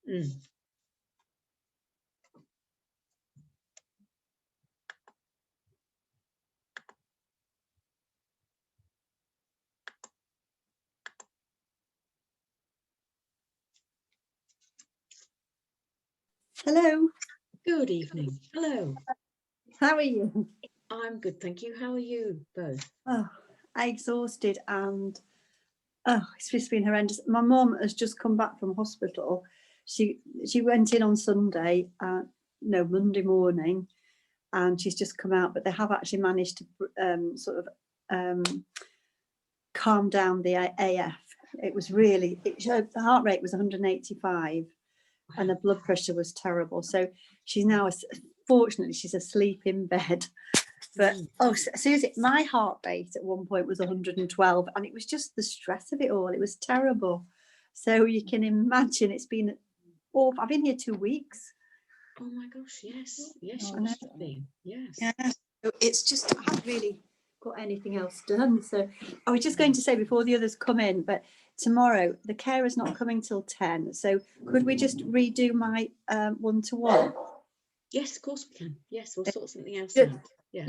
Mm. Hello. Good evening. Hello. How are you? I'm good, thank you. How are you both? Oh, exhausted and it's just been horrendous. My mum has just come back from hospital. She went in on Sunday, Monday morning, and she's just come out. But they have actually managed to calm down the AF. It was really, it showed the heart rate was 185 and the blood pressure was terrible. So she's now, fortunately, she's asleep in bed. But Susie, my heart rate at one point was 112, and it was just the stress of it all. It was terrible. So you can imagine it's been awful. I've been here 2 weeks. Oh my gosh, yes. Yes, Oh, you must have been. Yes. Yeah. So it's just, I haven't really got anything else done. So I was just going to say before the others come in, but tomorrow the carer's not coming till 10. So could we just redo my one-to-one? Yes, of course we can. Yes, we'll sort something else Just- out. Yeah.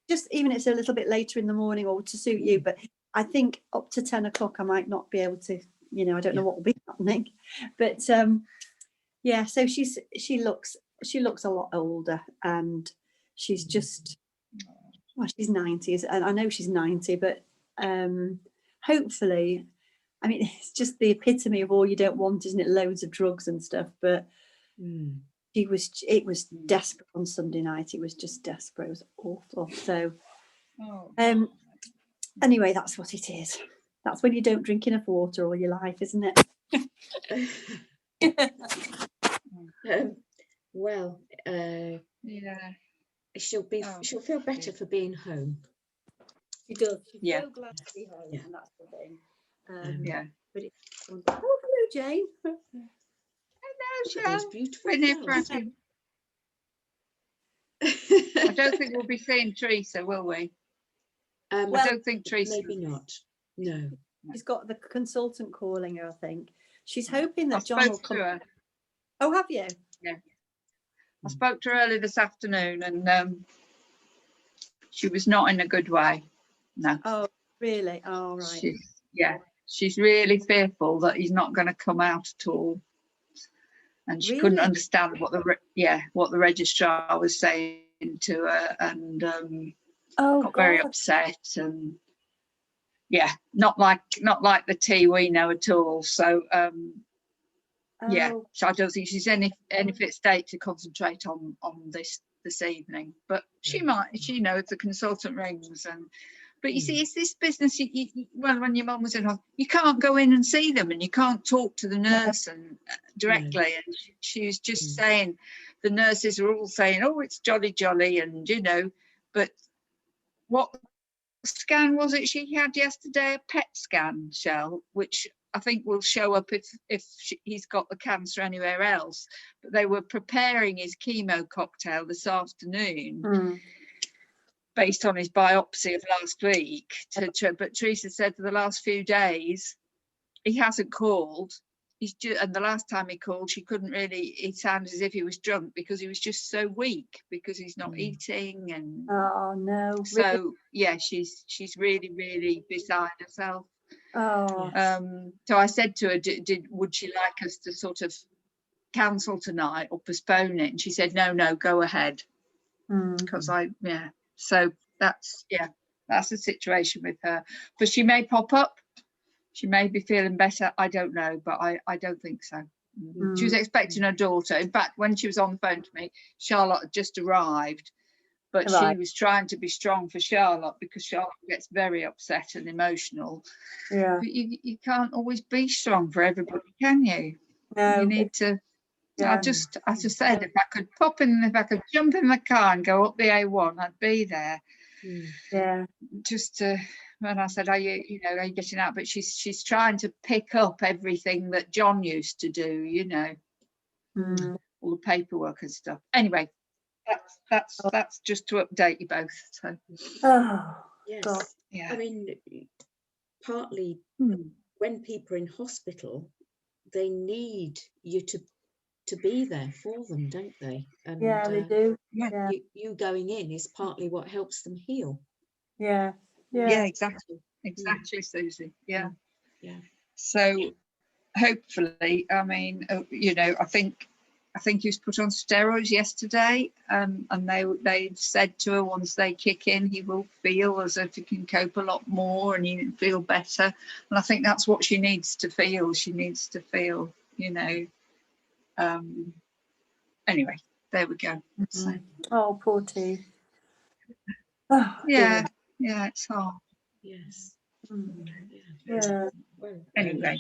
Just even if it's a little bit later in the morning or to suit you, but I think up to 10 o'clock I might not be able to, I don't know what will be happening. But yeah, so she looks a lot older, and she's just, well, she's 90, and I know she's 90, but hopefully, I mean, it's just the epitome of all you don't want, isn't it? Loads of drugs and stuff, but it was desperate on Sunday night. It was just desperate. It was awful. So anyway, that's what it is. That's when you don't drink enough water all your life, isn't it? Well, yeah, she'll feel better for being home. She does. She's so glad to be home, and that's the thing. But it's, oh, hello, Jane. Hello, beautiful. I don't think we'll be seeing Teresa, will we? I don't think Teresa. Maybe not. No. She's got the consultant calling her, I think. She's hoping that John will come. Her. Oh, have you? Yeah. I spoke to her early this afternoon, and she was not in a good way. No. Oh, really? Oh, right. She's really fearful that he's not going to come out at all. And she couldn't understand what the registrar was saying to her, and got very upset, and not like the tea we know at all. So so I don't think she's any fit state to concentrate on this evening. But she might. She knows the consultant rings, but you see, it's this business. When your mum was in hospital, you can't go in and see them, and you can't talk to the nurse and directly. And she was just saying, the nurses are all saying, "Oh, it's jolly," and but what scan was it she had yesterday? A PET scan, Shell, which I think will show up if he's got the cancer anywhere else. But they were preparing his chemo cocktail this afternoon. Based on his biopsy of last week, but Teresa said for the last few days he hasn't called. And the last time he called, she couldn't really. It sounded as if he was drunk because he was just so weak because he's not eating. And oh no! So she's really, really beside herself. Oh. So I said to her, would she like us to sort of cancel tonight or postpone it? And she said, no, go ahead. Because So that's the situation with her. But she may pop up. She may be feeling better. I don't know, but I don't think so. She was expecting her daughter. In fact, when she was on the phone to me, Charlotte had just arrived, but she was trying to be strong for Charlotte because Charlotte gets very upset and emotional. Yeah. But you can't always be strong for everybody, can you? No. You need to. I just said, if I could jump in the car and go up the A1, I'd be there. Yeah. Just when I said, are you getting out? But she's trying to pick up everything that John used to do, all the paperwork and stuff. Anyway, that's just to update you both. So. Oh. Yes. God. Yeah. I mean, partly when people are in hospital, they need you to to be there for them, don't they? And Yeah, they do. Yeah. Yeah, you going in is partly what helps them heal. yeah, Yeah, yeah. exactly, Susie. Yeah. Yeah. So hopefully, I mean, you know, I think he was put on steroids yesterday, and they said to her once they kick in, he will feel as if he can cope a lot more and he feel better. And I think that's what she needs to feel. She needs to feel, you know. Anyway, there we go. So, Oh, poor T. Oh, yeah, it's hard. Yes. dear. Yeah. Yeah. Well, Anyway.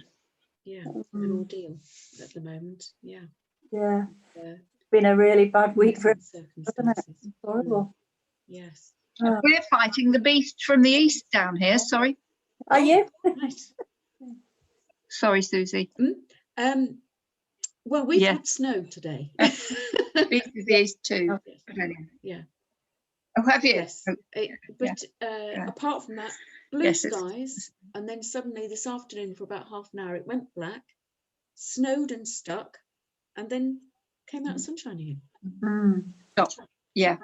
yeah, an ordeal at the moment. Yeah. Yeah. Uh, It's been a really bad week for circumstances. It's horrible. Yes. Oh. We're fighting the beast from the east down here. Sorry, Are you? Nice. sorry, Susie. Well, we've Yeah. had snow today. Beast is the east too. Yes. But anyway. Yeah. Oh, have you? Yes. Oh, But apart from that, blue Yes, it's- skies, and then suddenly this afternoon for about half an hour it went black, snowed and stuck, and then came out sunshine again. yeah.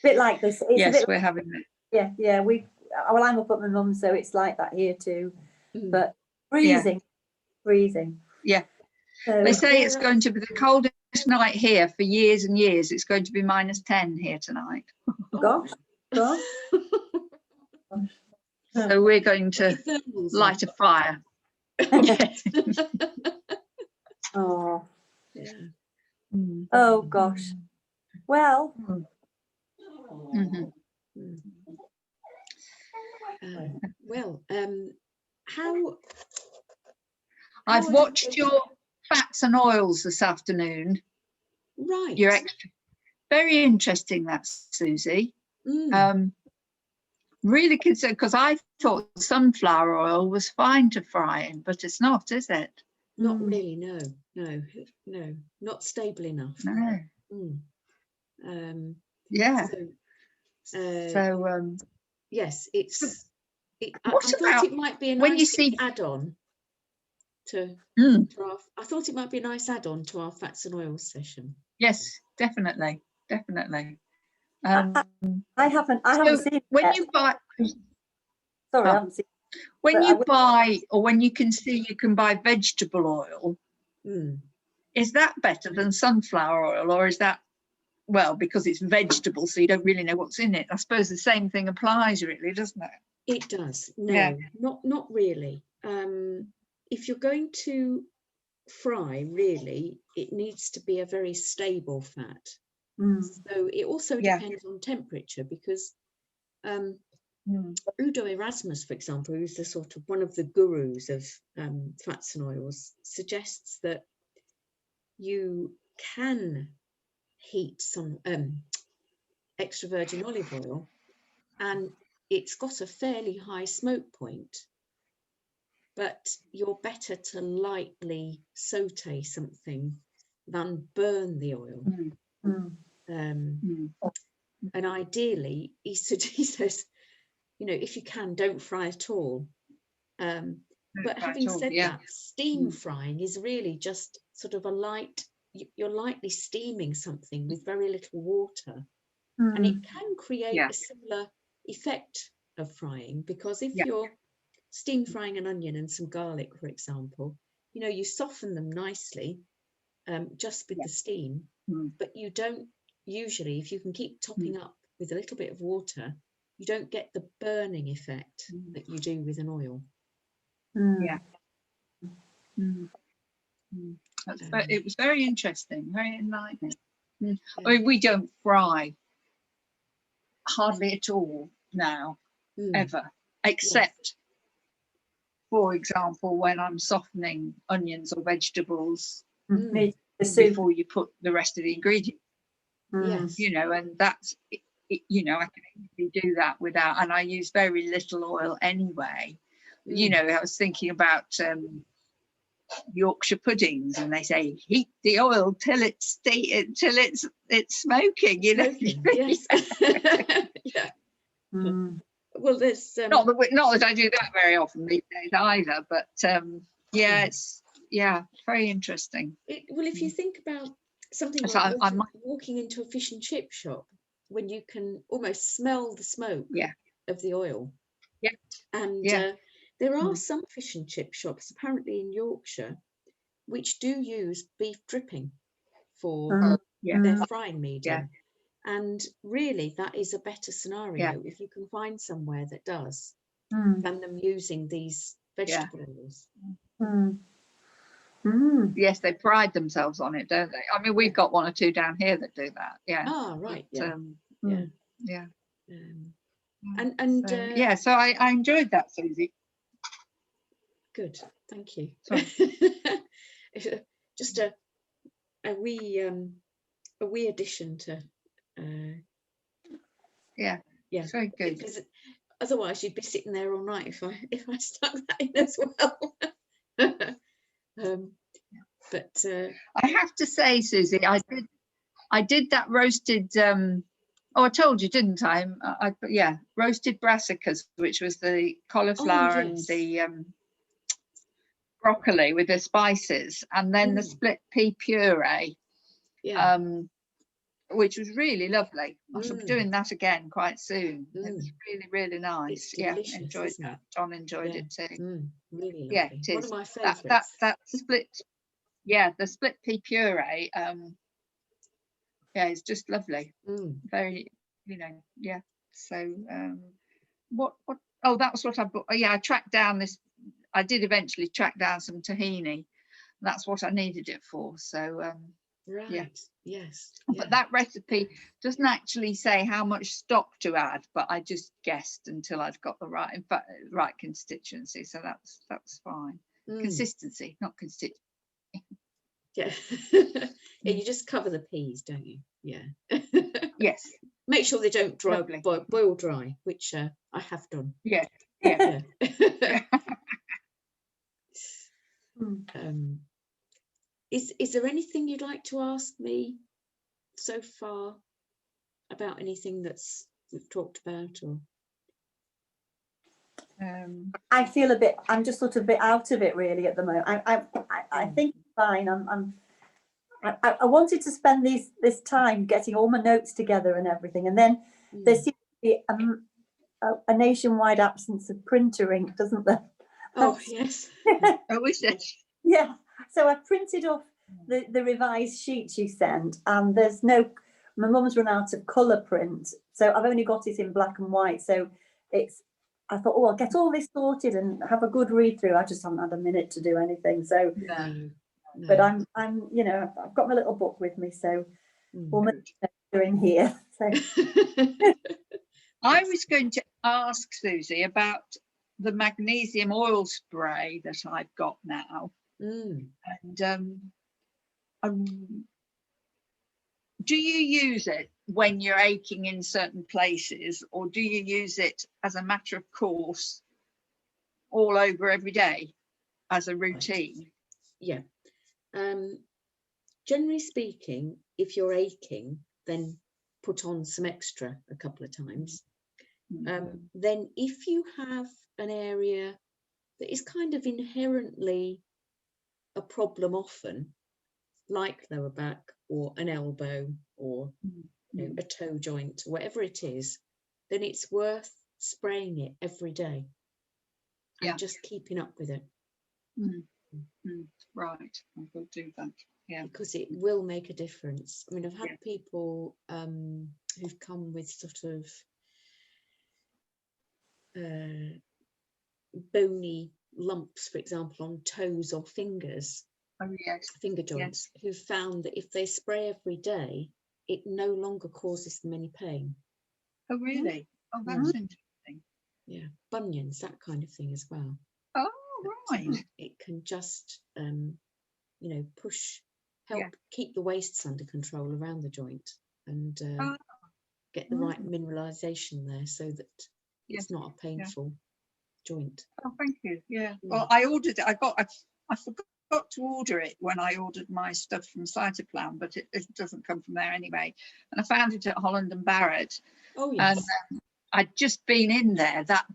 Bit like this. It's Yes, a bit we're having it. yeah. Well, I'm up at my mum's, so it's like that here too. But freezing. Yeah. So, They say it's going to be the coldest night here for years and years. It's going to be -10 here tonight. gosh. So we're going to light a fire. Yes. Oh. Yeah. Oh gosh. Well. Mhm. Well, how I've are you watched going- your fats and oils this afternoon. right. Your extra, very interesting, that Susie. Really concerned because I thought sunflower oil was fine to fry in, but it's not, is it? Not really. No. Not stable enough. No. Yeah. So, yes, it's. I What thought about it might be a when you nice see- add-on to our. I thought it might be a nice add-on to our fats and oils session. Yes, definitely. I haven't seen it When yet. you buy, Sorry, I haven't seen when but I you will- buy, or when you can see you can buy vegetable oil, is that better than sunflower oil, or is that, well, because it's vegetable, so you don't really know what's in it? I suppose the same thing applies, really, doesn't it? It does. No, Yeah. not really. If you're going to fry, really, it needs to be a very stable fat. So it also depends on temperature, because Udo Erasmus, for example, who's the sort of one of the gurus of fats and oils, suggests that you can heat some extra virgin olive oil, and it's got a fairly high smoke point, but you're better to lightly saute something than burn the oil. And ideally, he says, you know, if you can, don't fry at all. But having said that, steam frying is really just sort of a light, you're lightly steaming something with very little water. And it can create a similar effect of frying, because if you're steam frying an onion and some garlic, for example, you know, you soften them nicely just with the steam, but you don't usually, if you can keep topping up with a little bit of water, you don't get the burning effect that you do with an oil. It was very interesting, very enlightening. I mean, we don't fry hardly at all now, ever, except, for example, when I'm softening onions or vegetables before you put the rest of the ingredients. Yes. You know, and that's, you know, I can easily do that without, and I use very little oil anyway. You know, I was thinking about Yorkshire puddings, and they say heat the oil till it's smoking. You know, yes. Yeah. Well, there's not that I do that very often these days either, but yeah, it's yeah, very interesting. Well, if you think about something So like I might, walking into a fish and chip shop, when you can almost smell the smoke yeah, of the oil. Yeah. And Yeah. there are some fish and chip shops, apparently in Yorkshire, which do use beef dripping for yeah, their frying medium. Yeah. And really, that is a better scenario Yeah. if you can find somewhere that does, Mm. than them using these vegetable oils. Mm. Mm. Yes, they pride themselves on it, don't they? I mean, we've got one or two down here that do that. Yeah. Ah, right. But, Yeah. Yeah. Yeah. And So, yeah, so I enjoyed that, Susie. good, thank you. Sorry. Just a wee addition to Yeah, yeah, very good. because otherwise you'd be sitting there all night if I stuck that in as well. But I have to say, Susie, I did that roasted oh, I told you, didn't I? Yeah, roasted brassicas, which was the cauliflower and yes. the broccoli with the spices, and then the split pea puree, Yeah. which was really lovely. I shall be Mm. doing that again quite soon. It Mm. was really, really nice. It's Yeah, delicious, enjoyed isn't that. it? John enjoyed Yeah. it too. Mm. Really Yeah, lovely. it One is. of my That favourites. split, yeah, the split pea puree, yeah, it's just lovely. Mm. Very, you know, yeah. So what oh, that was what I bought. Oh, yeah, I tracked down this. I did eventually track down some tahini. That's what I needed it for. So Right. yeah. Yes. But that recipe doesn't actually say how much stock to add, but I just guessed until I've got the right, in fact, right constituency. So that's fine. Consistency, not constituency. Yeah. Yeah, you just cover the peas, don't you? Yeah. Yes. Make sure they don't boil dry, which I have done. Yeah. Yeah. Yeah. Is there anything you'd like to ask me so far about anything that's we've talked about, or? I feel I'm just sort of a bit out of it really at the moment. I think it's fine. I wanted to spend this time getting all my notes together and everything, and then there seems to be a nationwide absence of printer ink, doesn't there? Oh yes. Oh, is it? Yeah. So I printed off the revised sheets you sent, and there's no. My mum's run out of colour print, so I've only got it in black and white. So I thought, oh, I'll get all this sorted and have a good read through. I just haven't had a minute to do anything. So, no. But I'm, you know, I've got my little book with me, so all my notes are in here. So. I was going to ask Susie about the magnesium oil spray that I've got now, and do you use it when you're aching in certain places, or do you use it as a matter of course all over every day as a routine? Yeah. Generally speaking, if you're aching, then put on some extra a couple of times. Then if you have an area that is kind of inherently a problem often, like lower back or an elbow or you know, a toe joint, whatever it is, then it's worth spraying it every day and just keeping up with it. Right, I will do that. Yeah, because it will make a difference. I mean, I've had people who've come with sort of bony lumps, for example, on toes or fingers, finger joints, who've found that if they spray every day, it no longer causes them any pain. Oh, really? Oh, that's interesting. Yeah, bunions, that kind of thing as well. Oh, right. It can just, you know, help keep the wastes under control around the joint and get the right mineralization there so that it's not a painful joint. Oh, thank you. Yeah. Well, I ordered it. I forgot to order it when I ordered my stuff from Cytoplan, but it doesn't come from there anyway. And I found it at Holland and Barrett. Oh, yes. And I'd just been in there that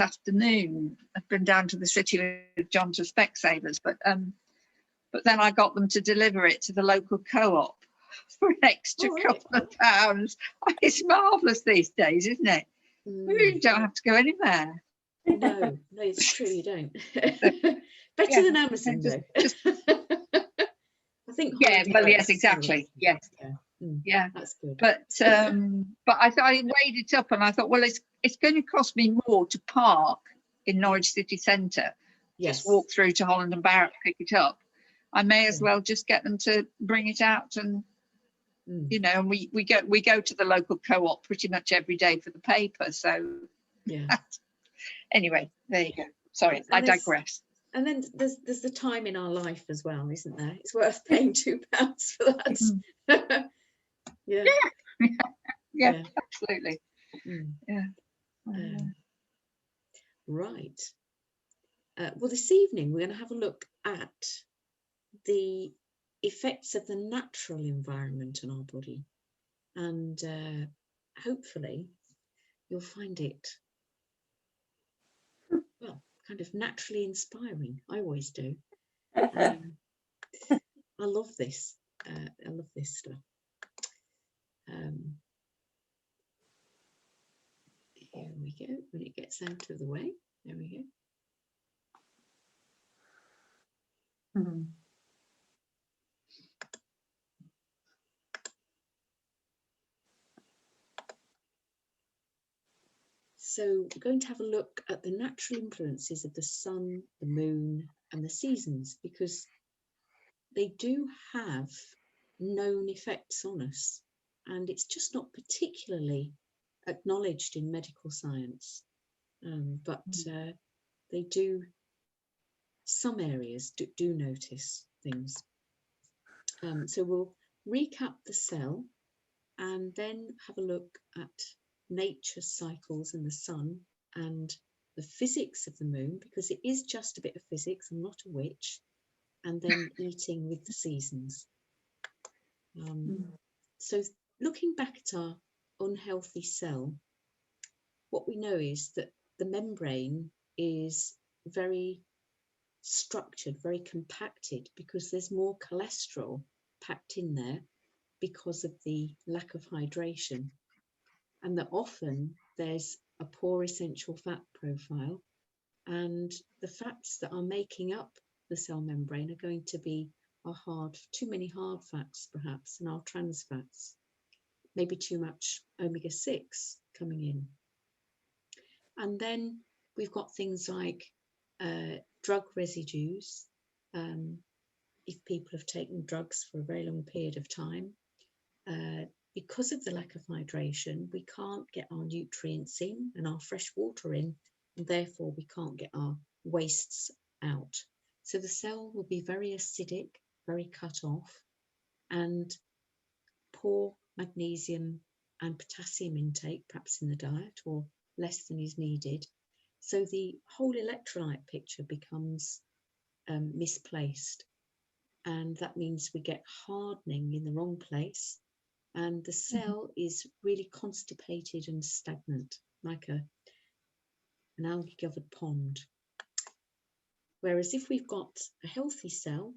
afternoon. I'd been down to the city with John to Specsavers, but but then I got them to deliver it to the local co-op for an extra couple of pounds. It's marvellous these days, isn't it? We really don't have to go anywhere. No, it's true, you don't. Better than Amazon, though. I think. Yeah, well, yes, exactly. Yes. Yeah, that's good. But I weighed it up and I thought, well, it's going to cost me more to park in Norwich city centre. Just walk through to Holland and Barrett, pick it up. I may as well just get them to bring it out, and you know, and we go to the local co-op pretty much every day for the paper. So anyway, there you go. Sorry, I digress. And then there's the time in our life as well, isn't there? It's worth paying £2 for that. Yeah, absolutely. Right. Well, this evening we're going to have a look at the effects of the natural environment on our body, and hopefully you'll find it, well, kind of naturally inspiring. I always do. I love this. I love this stuff. Here we go. When it gets out of the way, there we go. So we're going to have a look at the natural influences of the sun, the moon, and the seasons, because they do have known effects on us, and it's just not particularly acknowledged in medical science, but they do, some areas do notice things. So we'll recap the cell and then have a look at nature's cycles and the sun and the physics of the moon, because it is just a bit of physics. I'm not a witch. And then eating with the seasons. So looking back at our unhealthy cell, what we know is that the membrane is very structured, very compacted, because there's more cholesterol packed in there because of the lack of hydration, and that often there's a poor essential fat profile, and the fats that are making up the cell membrane are going to be too many hard fats perhaps, and our trans fats, maybe too much omega-6 coming in. And then we've got things like drug residues. If people have taken drugs for a very long period of time, because of the lack of hydration, we can't get our nutrients in and our fresh water in, and therefore we can't get our wastes out. So the cell will be very acidic, very cut off, and poor magnesium and potassium intake, perhaps in the diet, or less than is needed. So the whole electrolyte picture becomes misplaced, and that means we get hardening in the wrong place, and the cell is really constipated and stagnant, like an algae covered pond. Whereas if we've got a healthy cell,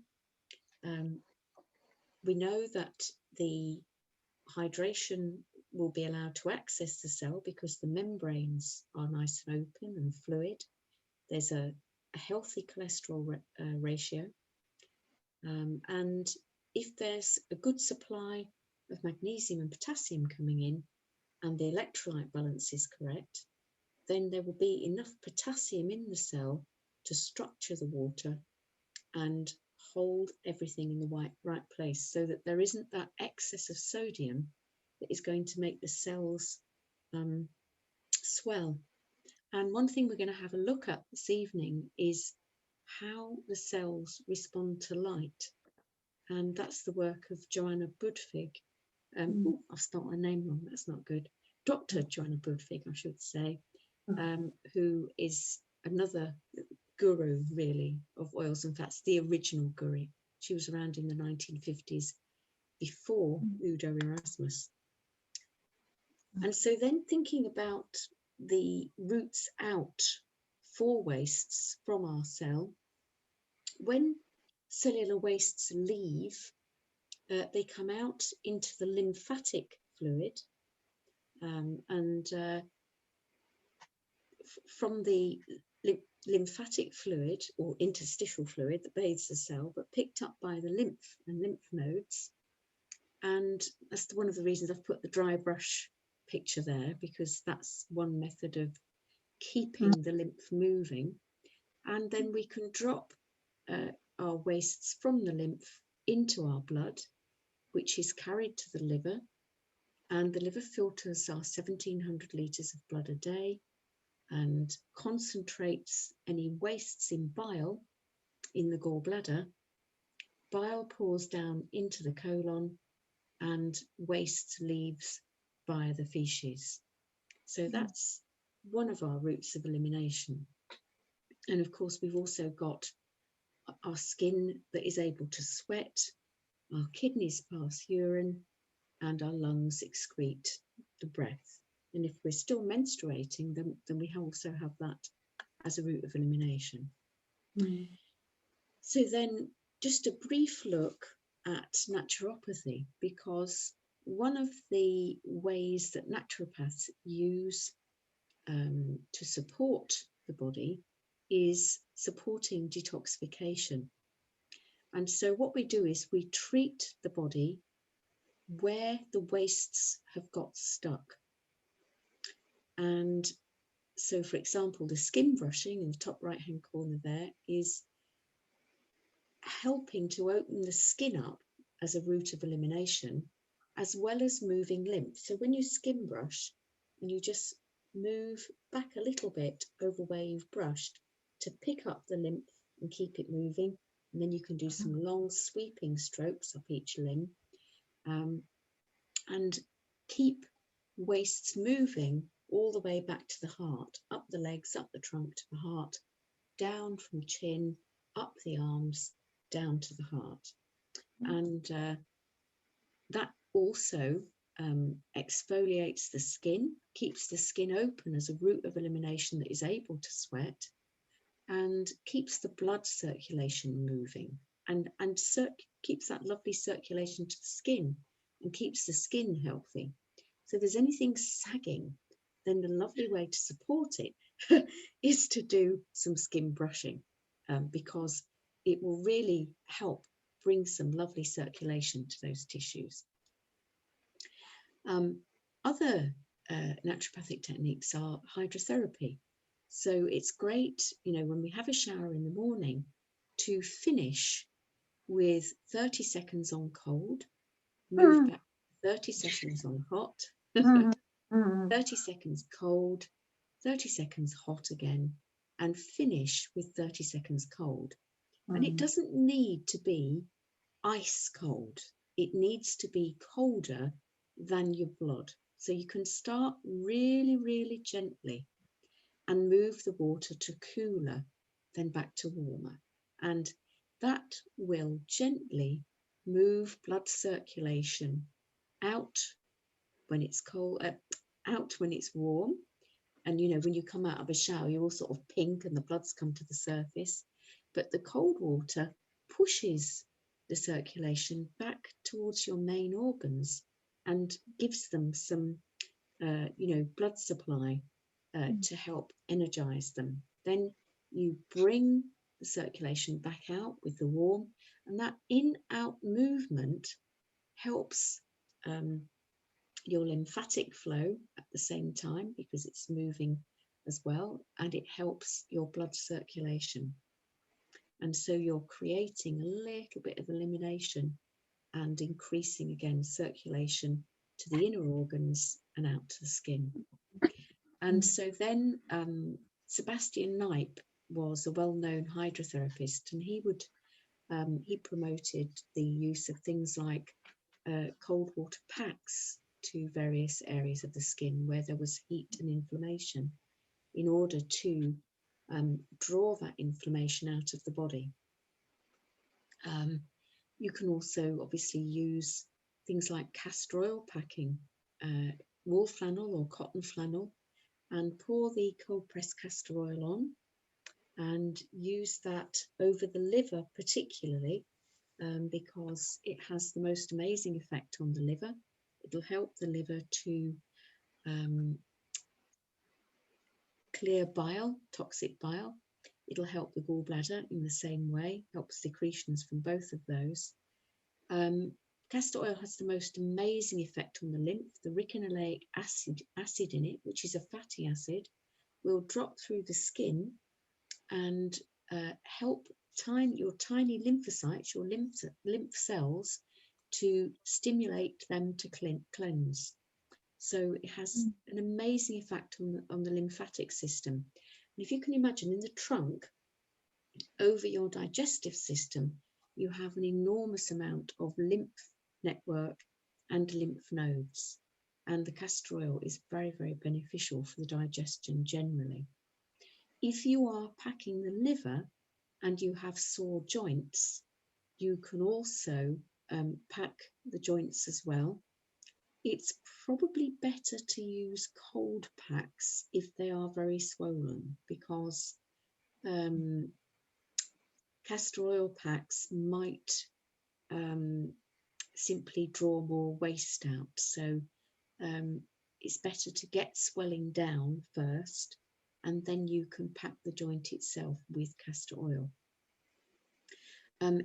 we know that the hydration will be allowed to access the cell because the membranes are nice and open and fluid. There's a healthy cholesterol ratio, and if there's a good supply of magnesium and potassium coming in and the electrolyte balance is correct, then there will be enough potassium in the cell to structure the water and hold everything in the right place, so that there isn't that excess of sodium that is going to make the cells swell. And one thing we're going to have a look at this evening is how the cells respond to light, and that's the work of Joanna Budvig. I've spelled my name wrong, that's not good. Dr. Joanna Budvig, I should say, who is another guru, really, of oils and fats, the original guru. She was around in the 1950s, before Udo Erasmus. And so then thinking about the routes out for wastes from our cell, when cellular wastes leave, they come out into the lymphatic fluid, and from the lymphatic fluid or interstitial fluid that bathes the cell, but picked up by the lymph and lymph nodes. And that's one of the reasons I've put the dry brush picture there, because that's one method of keeping the lymph moving. And then we can drop our wastes from the lymph into our blood, which is carried to the liver, and the liver filters our 1,700 litres of blood a day and concentrates any wastes in bile in the gallbladder. Bile pours down into the colon and waste leaves via the feces. So that's one of our routes of elimination. And of course, we've also got our skin that is able to sweat, our kidneys pass urine, and our lungs excrete the breath. And if we're still menstruating, then we also have that as a route of elimination. So then just a brief look at naturopathy, because one of the ways that naturopaths use to support the body is supporting detoxification. And so what we do is we treat the body where the wastes have got stuck. And so, for example, the skin brushing in the top right hand corner there is helping to open the skin up as a route of elimination, as well as moving lymph. So when you skin brush and you just move back a little bit over where you've brushed to pick up the lymph and keep it moving, and then you can do some long sweeping strokes up each limb, and keep wastes moving all the way back to the heart, up the legs, up the trunk to the heart, down from chin, up the arms, down to the heart. And that also exfoliates the skin, keeps the skin open as a route of elimination that is able to sweat, and keeps the blood circulation moving, and keeps that lovely circulation to the skin and keeps the skin healthy. So if there's anything sagging, then the lovely way to support it is to do some skin brushing, because it will really help bring some lovely circulation to those tissues. Other naturopathic techniques are hydrotherapy. So it's great, when we have a shower in the morning, to finish with 30 seconds on cold, move back 30 seconds on hot, 30 seconds cold, 30 seconds hot again, and finish with 30 seconds cold. And it doesn't need to be ice cold. It needs to be colder than your blood. So you can start really, really gently and move the water to cooler, then back to warmer. And that will gently move blood circulation out when it's cold, out when it's warm. And when you come out of a shower, you're all sort of pink and the blood's come to the surface. But the cold water pushes the circulation back towards your main organs and gives them some, blood supply to help energize them. Then you bring the circulation back out with the warm, and that in-out movement helps your lymphatic flow at the same time, because it's moving as well, and it helps your blood circulation. And so you're creating a little bit of elimination and increasing again circulation to the inner organs and out to the skin. And so then Sebastian Knipe was a well-known hydrotherapist, and he promoted the use of things like cold water packs to various areas of the skin where there was heat and inflammation, in order to draw that inflammation out of the body. You can also obviously use things like castor oil packing, wool flannel or cotton flannel, and pour the cold pressed castor oil on, and use that over the liver particularly, because it has the most amazing effect on the liver. It'll help the liver to clear bile, toxic bile. It'll help the gallbladder in the same way, helps secretions from both of those. Castor oil has the most amazing effect on the lymph. The ricinoleic acid in it, which is a fatty acid, will drop through the skin and help your tiny lymphocytes, your lymph cells, to stimulate them to cleanse. So it has an amazing effect on the lymphatic system. And if you can imagine, in the trunk, over your digestive system, you have an enormous amount of lymph network and lymph nodes. And the castor oil is very, very beneficial for the digestion generally. If you are packing the liver and you have sore joints, you can also pack the joints as well. It's probably better to use cold packs if they are very swollen, because castor oil packs might simply draw more waste out. So it's better to get swelling down first, and then you can pack the joint itself with castor oil.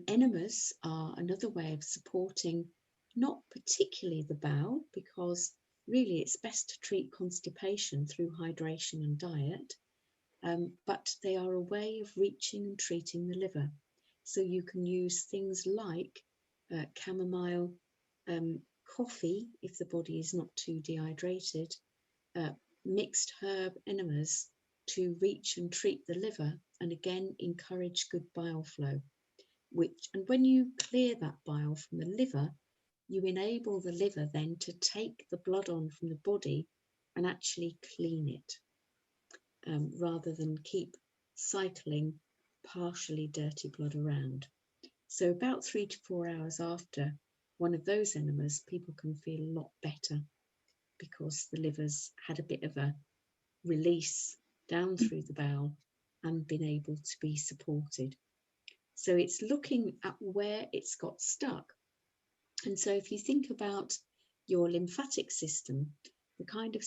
Enemas are another way of supporting, not particularly the bowel, because really it's best to treat constipation through hydration and diet, but they are a way of reaching and treating the liver. So you can use things like chamomile, coffee if the body is not too dehydrated, mixed herb enemas to reach and treat the liver, and again encourage good bile flow. And when you clear that bile from the liver, you enable the liver then to take the blood on from the body and actually clean it, rather than keep cycling partially dirty blood around. So about 3 to 4 hours after one of those enemas, people can feel a lot better, because the liver's had a bit of a release down through the bowel and been able to be supported. So it's looking at where it's got stuck. And so if you think about your lymphatic system, the kind of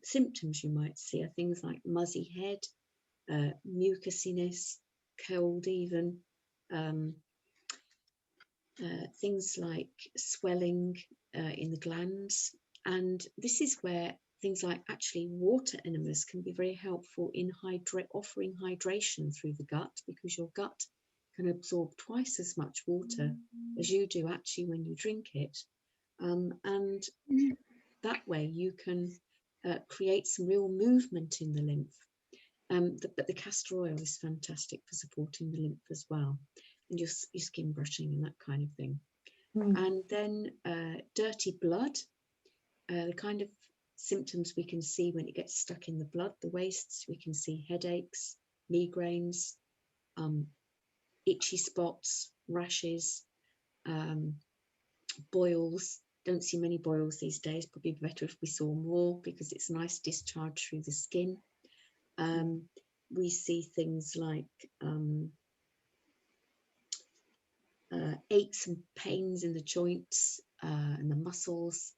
symptoms you might see are things like muzzy head, mucusiness, cold even, things like swelling in the glands. And this is where things like actually water enemas can be very helpful in offering hydration through the gut, because your gut can absorb twice as much water as you do actually when you drink it. And that way you can create some real movement in the lymph. But the castor oil is fantastic for supporting the lymph as well, and your skin brushing and that kind of thing. And then dirty blood, the kind of symptoms we can see when it gets stuck in the blood, the wastes, we can see headaches, migraines, itchy spots, rashes, boils. Don't see many boils these days, probably better if we saw more, because it's a nice discharge through the skin. We see things like aches and pains in the joints and the muscles,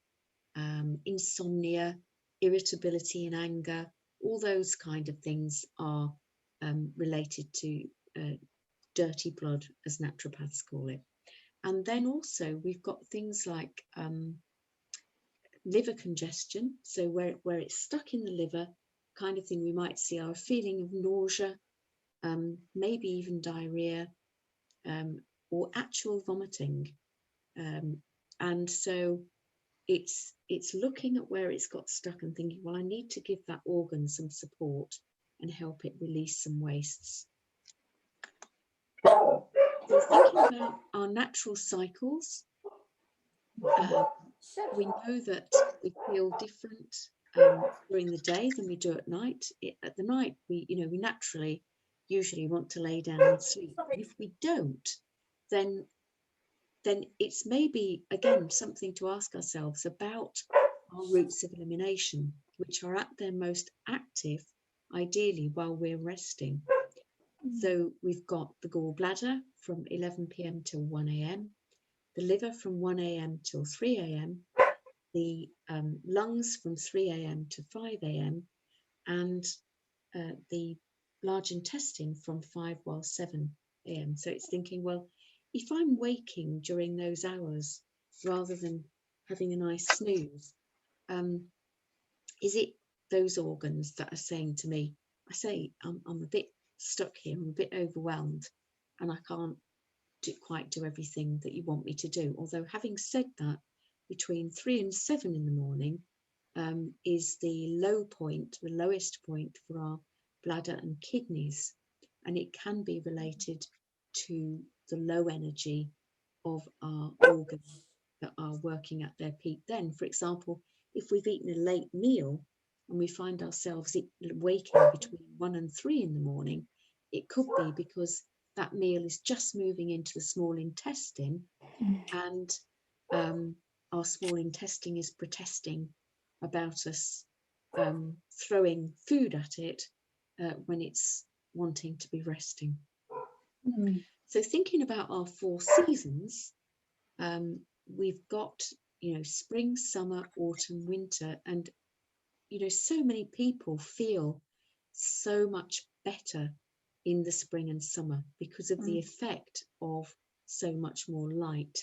insomnia, irritability and anger. All those kind of things are related to dirty blood, as naturopaths call it. And then also we've got things like liver congestion. So where it's stuck in the liver, kind of thing we might see are a feeling of nausea, maybe even diarrhea, or actual vomiting. And so it's looking at where it's got stuck and thinking, well, I need to give that organ some support and help it release some wastes. So thinking about our natural cycles, we know that we feel different during the day than we do at night. At the night, we naturally usually want to lay down and sleep. And if we don't, then it's maybe again something to ask ourselves about our routes of elimination, which are at their most active ideally while we're resting. So we've got the gallbladder from 11 p.m. till 1 a.m, the liver from 1 a.m. till 3 a.m, the lungs from 3 a.m. to 5 a.m, and the large intestine from 5 while 7 a.m. So it's thinking, well, if I'm waking during those hours rather than having a nice snooze, is it those organs that are saying to me, I say, I'm a bit stuck here, I'm a bit overwhelmed, and I can't quite do everything that you want me to do. Although having said that, between 3 and 7 in the morning is the low point, the lowest point for our bladder and kidneys, and it can be related to the low energy of our organs that are working at their peak then. For example, if we've eaten a late meal and we find ourselves waking between 1 and 3 in the morning, it could be because that meal is just moving into the small intestine, and our small intestine is protesting about us throwing food at it when it's wanting to be resting. So thinking about our 4 seasons, we've got, spring, summer, autumn, winter, and so many people feel so much better in the spring and summer because of the effect of so much more light.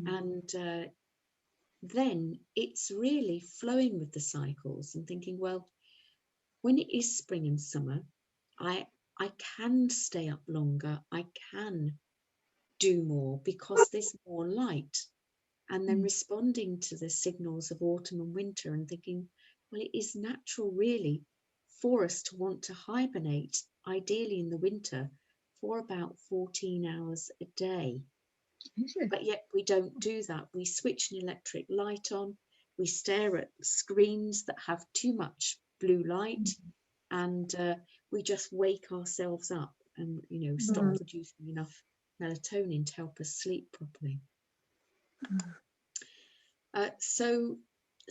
And then it's really flowing with the cycles and thinking, well, when it is spring and summer, I can stay up longer, I can do more because there's more light. And then responding to the signals of autumn and winter and thinking, well, it is natural really for us to want to hibernate, ideally in the winter, for about 14 hours a day. But yet we don't do that. We switch an electric light on, we stare at screens that have too much blue light, and we just wake ourselves up and stop producing enough melatonin to help us sleep properly. So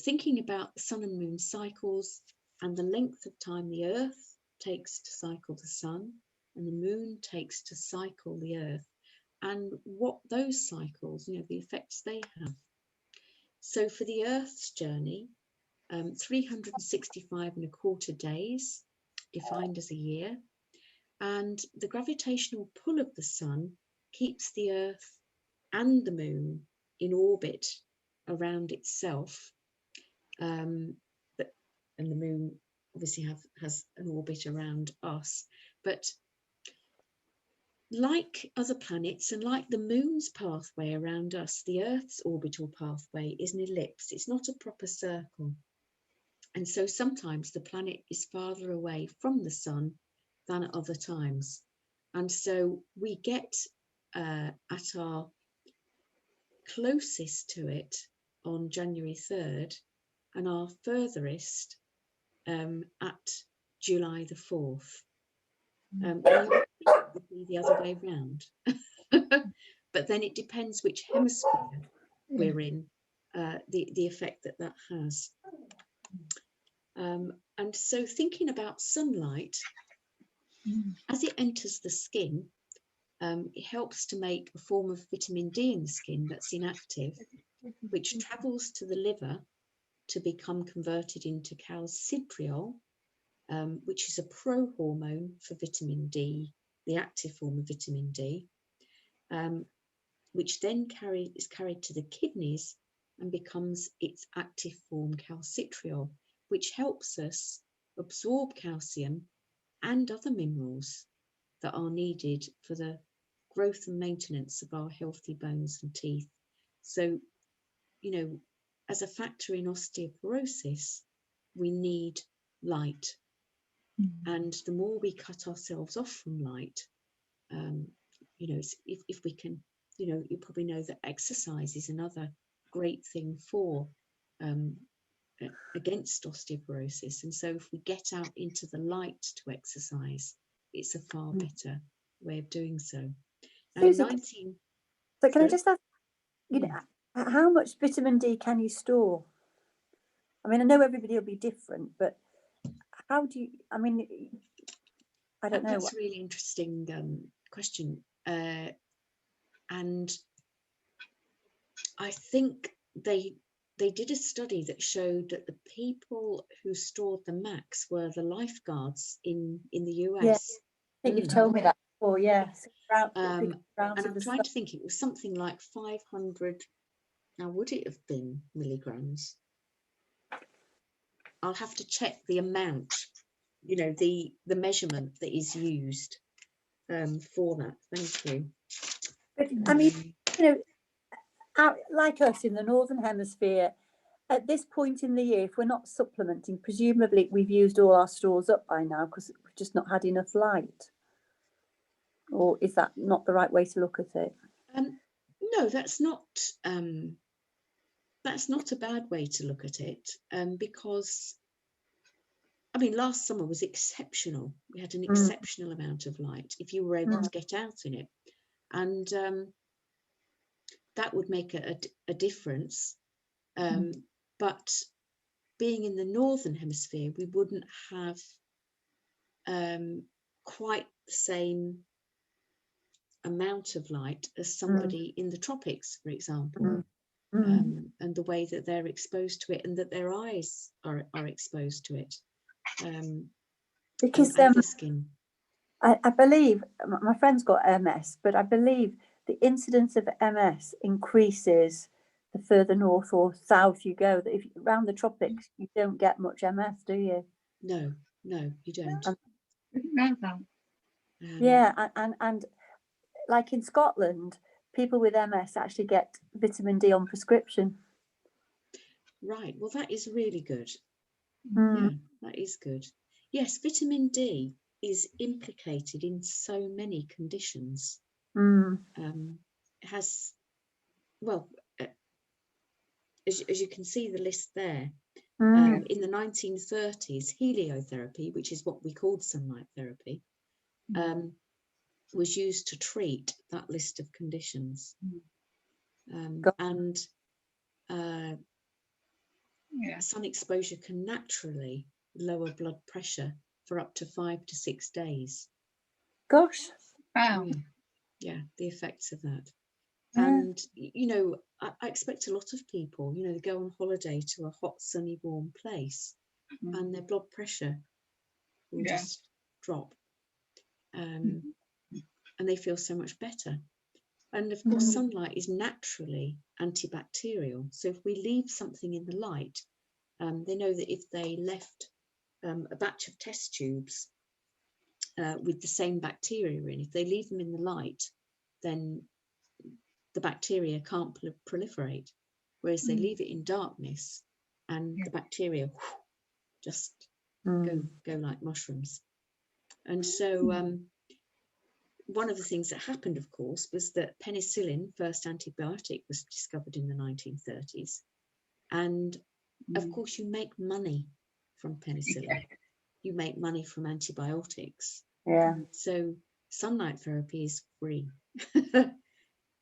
thinking about the sun and moon cycles and the length of time the earth takes to cycle the sun and the moon takes to cycle the earth, and what those cycles, the effects they have. So for the earth's journey, 365 and a quarter days defined as a year, and the gravitational pull of the sun keeps the earth and the moon in orbit around itself, and the moon obviously has an orbit around us. But like other planets and like the moon's pathway around us, the Earth's orbital pathway is an ellipse. It's not a proper circle. And so sometimes the planet is farther away from the sun than at other times. And so we get at our closest to it on January 3rd and our furthest at July the 4th. Would be the other way round. But then it depends which hemisphere we're in, the effect that has. And so thinking about sunlight, as it enters the skin, it helps to make a form of vitamin D in the skin that's inactive, which travels to the liver to become converted into calcitriol, which is a pro-hormone for vitamin D, the active form of vitamin D, which then is carried to the kidneys and becomes its active form calcitriol, which helps us absorb calcium and other minerals that are needed for the growth and maintenance of our healthy bones and teeth. So, as a factor in osteoporosis, we need light. And the more we cut ourselves off from light, if we can, you probably know that exercise is another great thing for against osteoporosis. And so if we get out into the light to exercise, it's a far better way of doing so. Now, Susie, so can I just ask, how much vitamin D can you store? I mean, I know everybody will be different, but how do you, I don't know. That's a really interesting question. And I think they did a study that showed that the people who stored the Macs were the lifeguards in the US. Yeah, I think you've told me that before, yes. And I'm trying to think, it was something like 500, now would it have been milligrams? I'll have to check the amount, you know, the measurement that is used for that. Thank you. But I mean, you know, like us in the Northern Hemisphere, at this point in the year, if we're not supplementing, presumably we've used all our stores up by now because we've just not had enough light. Or is that not the right way to look at it? No, that's not a bad way to look at it, because I mean, last summer was exceptional. We had an exceptional amount of light if you were able to get out in it, and that would make a difference. But being in the Northern Hemisphere, we wouldn't have quite the same amount of light as somebody in the tropics, for example, and the way that they're exposed to it and that their eyes are exposed to it. Because and the skin. I believe, my friend's got MS, but I believe the incidence of MS increases the further north or south you go. That if around the tropics, you don't get much MS, do you? No, you don't. Yeah, and like in Scotland, people with MS actually get vitamin D on prescription. Right, well, that is really good. Yeah, that is good. Yes, vitamin D is implicated in so many conditions. It has, well, as you can see the list there, in the 1930s, heliotherapy, which is what we called sunlight therapy, was used to treat that list of conditions. And sun exposure can naturally lower blood pressure for up to 5 to 6 days. Gosh. Wow. Yeah, the effects of that. And, you know, I expect a lot of people, you know, they go on holiday to a hot, sunny, warm place and their blood pressure will just drop. And they feel so much better. And of course, sunlight is naturally antibacterial. So if we leave something in the light, they know that if they left a batch of test tubes with the same bacteria in, if they leave them in the light, then the bacteria can't proliferate. Whereas they leave it in darkness and the bacteria just go like mushrooms. And so one of the things that happened, of course, was that penicillin, first antibiotic, was discovered in the 1930s. And of course, you make money from penicillin. You make money from antibiotics. Yeah. So sunlight therapy is free,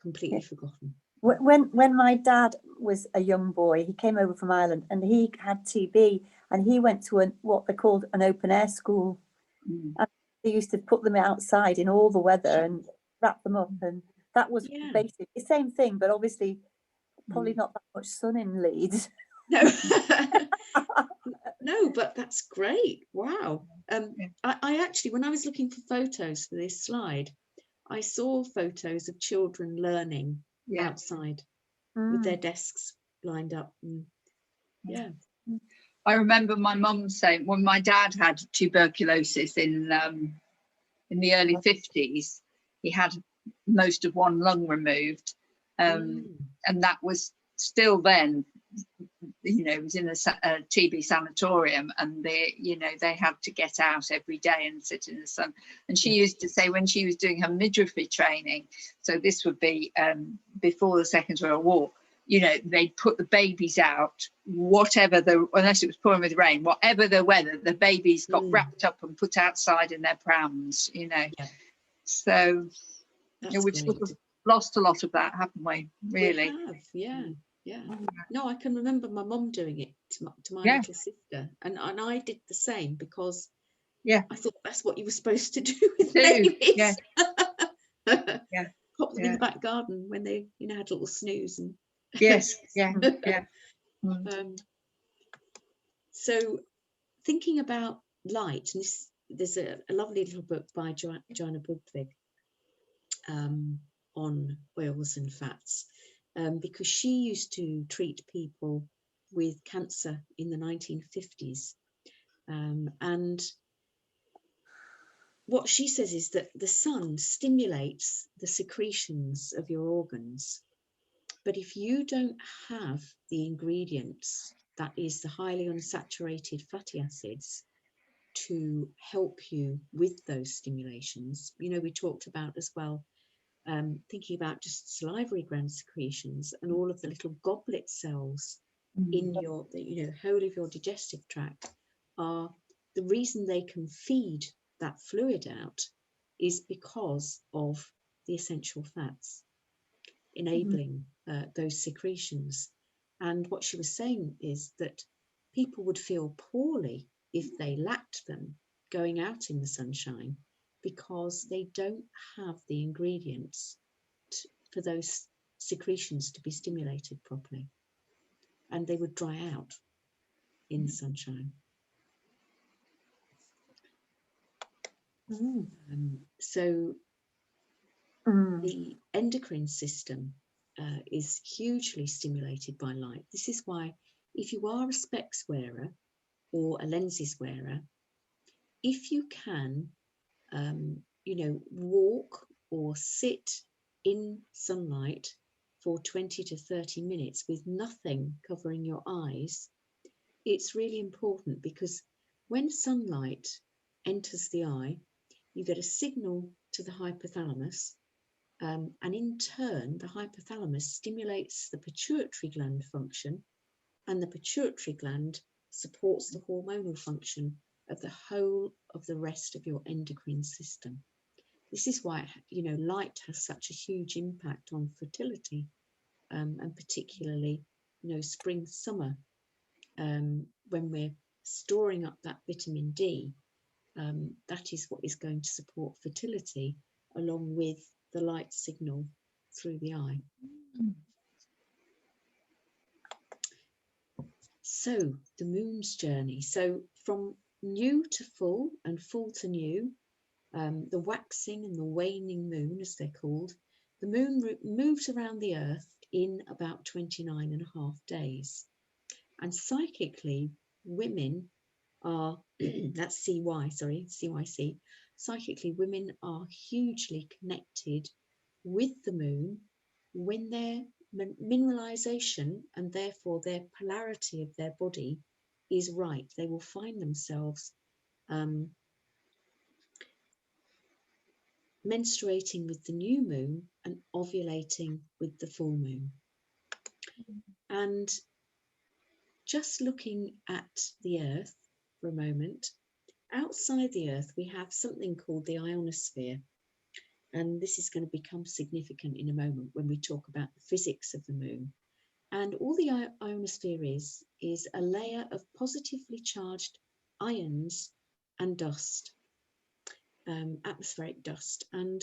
completely forgotten. When my dad was a young boy, he came over from Ireland and he had TB, and he went to what they called an open air school. And they used to put them outside in all the weather and wrap them up, and that was basically the same thing, but obviously probably not that much sun in Leeds. No. No, but that's great. Wow. I actually, when I was looking for photos for this slide, I saw photos of children learning outside with their desks lined up. I remember my mum saying when my dad had tuberculosis in the early 50s, he had most of one lung removed, and that was still then, you know, it was in a TB sanatorium, and they had to get out every day and sit in the sun. And she used to say when she was doing her midwifery training, so this would be before the Second World War, you know, they'd put the babies out, unless it was pouring with rain, whatever the weather, the babies got wrapped up and put outside in their prams, you know. So we've sort of lost a lot of that, haven't we? Really? We have, yeah. No, I can remember my mum doing it to my little sister, and I did the same, because Yeah. I thought that's what you were supposed to do with babies. Yeah. Yeah. Pop them in the back garden when they, you know, had a little snooze. And Yes. Yeah. Yeah. So thinking about light, and there's a lovely little book by Joanna Budvig on oils and fats, because she used to treat people with cancer in the 1950s, and what she says is that the sun stimulates the secretions of your organs, but if you don't have the ingredients, that is the highly unsaturated fatty acids, to help you with those stimulations. You know, we talked about as well, thinking about just salivary gland secretions and all of the little goblet cells in your, you know, whole of your digestive tract are the reason they can feed that fluid out is because of the essential fats enabling those secretions. And what she was saying is that people would feel poorly if they lacked them going out in the sunshine, because they don't have the ingredients for those secretions to be stimulated properly, and they would dry out in the sunshine. So the endocrine system is hugely stimulated by light. This is why if you are a specs wearer or a lenses wearer, if you can, you know, walk or sit in sunlight for 20 to 30 minutes with nothing covering your eyes, it's really important, because when sunlight enters the eye, you get a signal to the hypothalamus, and in turn, the hypothalamus stimulates the pituitary gland function, and the pituitary gland supports the hormonal function of the whole of the rest of your endocrine system. This is why, you know, light has such a huge impact on fertility, and particularly, you know, spring, summer, when we're storing up that vitamin D, that is what is going to support fertility, along with the light signal through the eye. So the moon's journey. So from new to full and full to new, the waxing and the waning moon, as they're called, the moon moves around the earth in about 29.5 days. And psychically, women are, that's CYC, psychically, women are hugely connected with the moon when their mineralization and therefore their polarity of their body is right. They will find themselves menstruating with the new moon and ovulating with the full moon. And just looking at the earth for a moment, outside the earth we have something called the ionosphere, and this is going to become significant in a moment when we talk about the physics of the moon. And all the ionosphere is a layer of positively charged ions and dust, atmospheric dust, and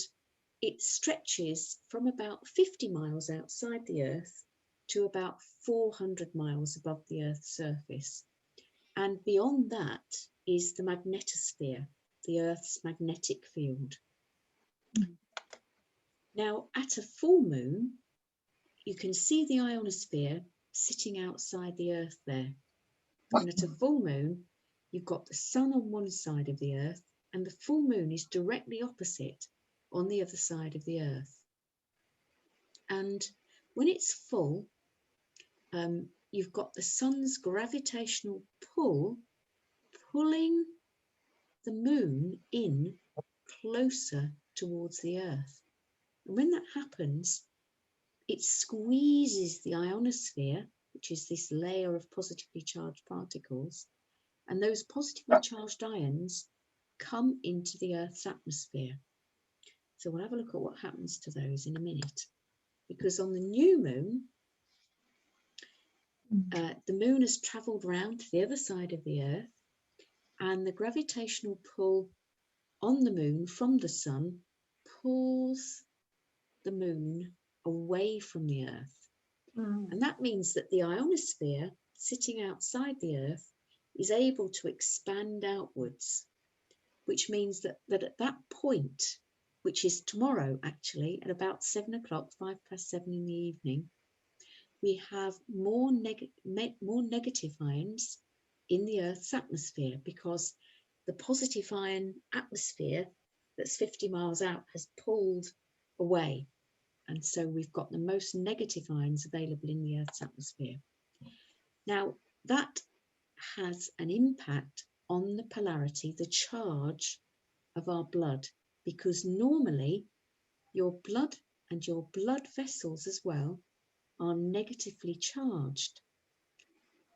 it stretches from about 50 miles outside the Earth to about 400 miles above the Earth's surface. And beyond that is the magnetosphere, the Earth's magnetic field. Now, at a full moon, you can see the ionosphere sitting outside the Earth there. And at a full moon, you've got the sun on one side of the Earth, and the full moon is directly opposite on the other side of the Earth. And when it's full, you've got the sun's gravitational pull pulling the moon in closer towards the Earth. And when that happens, it squeezes the ionosphere, which is this layer of positively charged particles, and those positively charged ions come into the Earth's atmosphere. So we'll have a look at what happens to those in a minute. Because on the new moon, the moon has travelled round to the other side of the Earth, and the gravitational pull on the moon from the sun pulls the moon away from the Earth. And that means that the ionosphere sitting outside the Earth is able to expand outwards, which means that at that point, which is tomorrow actually, at about 7 o'clock, 7:05 in the evening, we have more negative ions in the Earth's atmosphere, because the positive ion atmosphere that's 50 miles out has pulled away. And so we've got the most negative ions available in the Earth's atmosphere. Now, that has an impact on the polarity, the charge of our blood, because normally your blood and your blood vessels as well are negatively charged.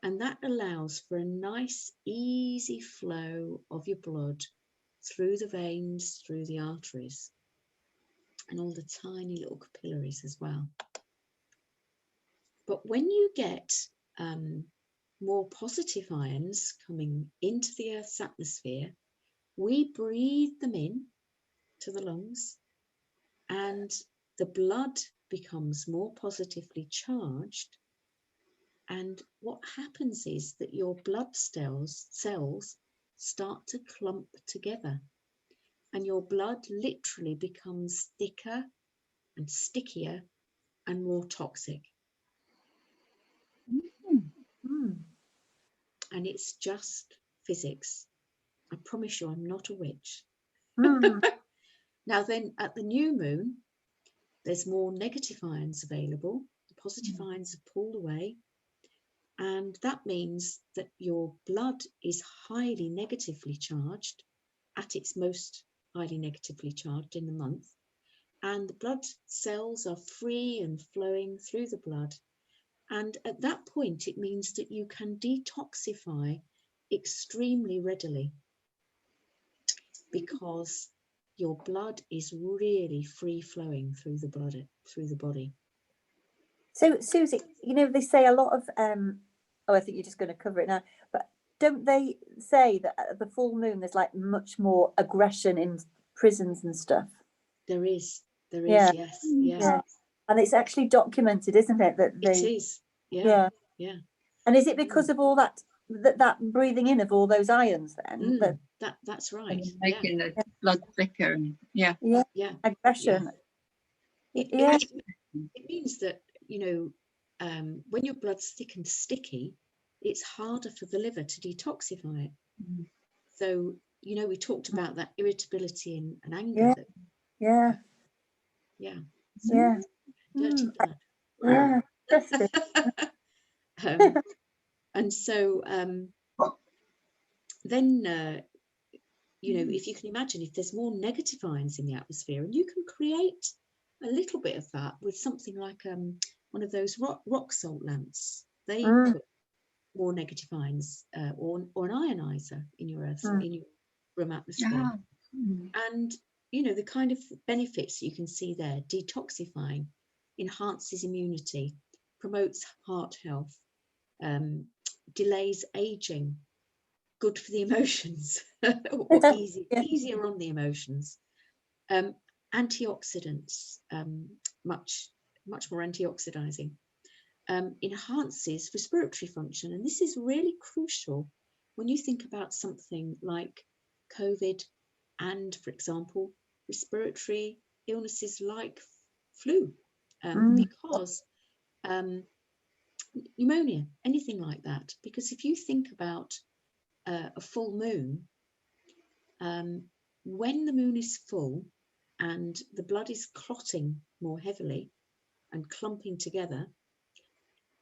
And that allows for a nice, easy flow of your blood through the veins, through the arteries, and all the tiny little capillaries as well. But when you get more positive ions coming into the Earth's atmosphere, we breathe them in to the lungs, and the blood becomes more positively charged. And what happens is that your blood cells start to clump together, and your blood literally becomes thicker and stickier and more toxic. And it's just physics. I promise you, I'm not a witch. Now then, at the new moon, there's more negative ions available. The positive ions are pulled away. And that means that your blood is highly negatively charged, at its most highly negatively charged in the month. And the blood cells are free and flowing through the blood. And at that point, it means that you can detoxify extremely readily, because your blood is really free flowing through the blood, through the body. So, Susie, you know, they say a lot of, I think you're just going to cover it now, but don't they say that at the full moon, there's like much more aggression in prisons and stuff? There is, Yeah. yes. Yeah. And it's actually documented, isn't it? That It is, yeah. And is it because of all that breathing in of all those ions then? That's right. Making the blood thicker and aggression. It means that, you know, when your blood's thick and sticky, it's harder for the liver to detoxify it. So, you know, we talked about that irritability and anger. Dirty blood. And so then, you know, if you can imagine, if there's more negative ions in the atmosphere, and you can create a little bit of that with something like one of those rock salt lamps. They put more negative ions or an ionizer in your in your room atmosphere. And you know, the kind of benefits you can see there: detoxifying, enhances immunity, promotes heart health, delays aging, good for the emotions, or easier on the emotions. Antioxidants, much more antioxidizing, enhances respiratory function. And this is really crucial when you think about something like COVID and, for example, respiratory illnesses like flu, because pneumonia, anything like that. Because if you think about a full moon, when the moon is full and the blood is clotting more heavily and clumping together,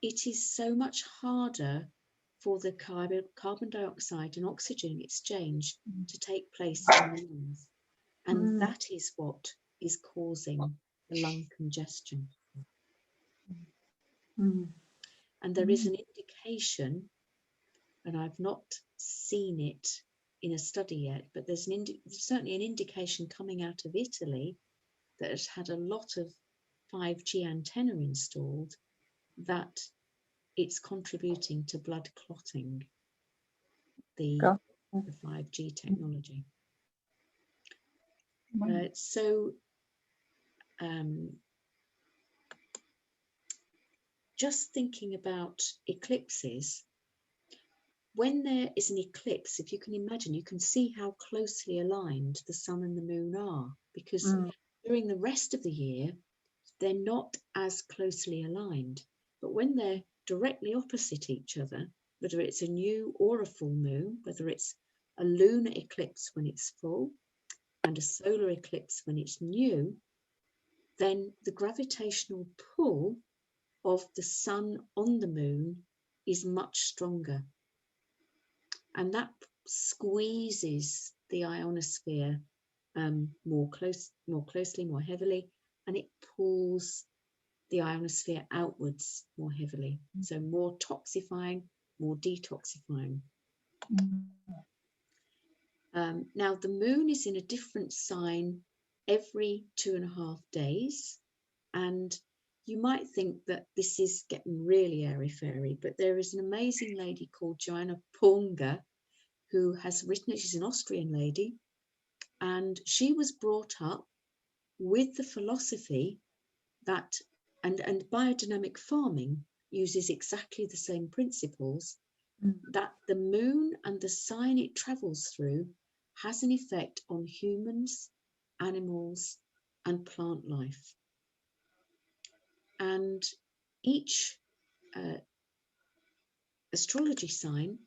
it is so much harder for the carbon dioxide and oxygen exchange to take place in the lungs. And that is what is causing the lung congestion. And there is an indication, and I've not seen it in a study yet, but there's certainly an indication coming out of Italy that has had a lot of 5G antenna installed, that it's contributing to blood clotting. The the 5G technology. Wow. Just thinking about eclipses, when there is an eclipse, if you can imagine, you can see how closely aligned the sun and the moon are, because during the rest of the year, they're not as closely aligned. But when they're directly opposite each other, whether it's a new or a full moon, whether it's a lunar eclipse when it's full and a solar eclipse when it's new, then the gravitational pull of the sun on the moon is much stronger. And that squeezes the ionosphere more closely, more heavily, and it pulls the ionosphere outwards more heavily. So more toxifying, more detoxifying. Now the moon is in a different sign every 2.5 days, and you might think that this is getting really airy-fairy, but there is an amazing lady called Joanna Ponga who has written it. She's an Austrian lady, and she was brought up with the philosophy that, and biodynamic farming uses exactly the same principles, that the moon and the sign it travels through has an effect on humans, animals, and plant life. And each astrology sign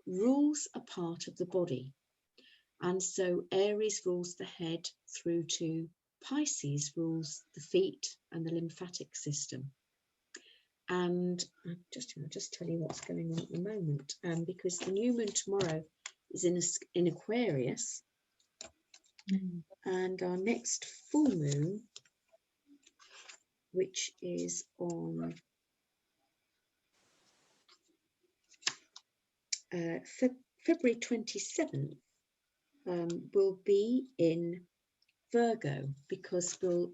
rules a part of the body. And so Aries rules the head through to Pisces rules the feet and the lymphatic system. And I'll just tell you what's going on at the moment, because the new moon tomorrow is in Aquarius, and our next full moon, which is on February 27th, will be in Virgo, because we'll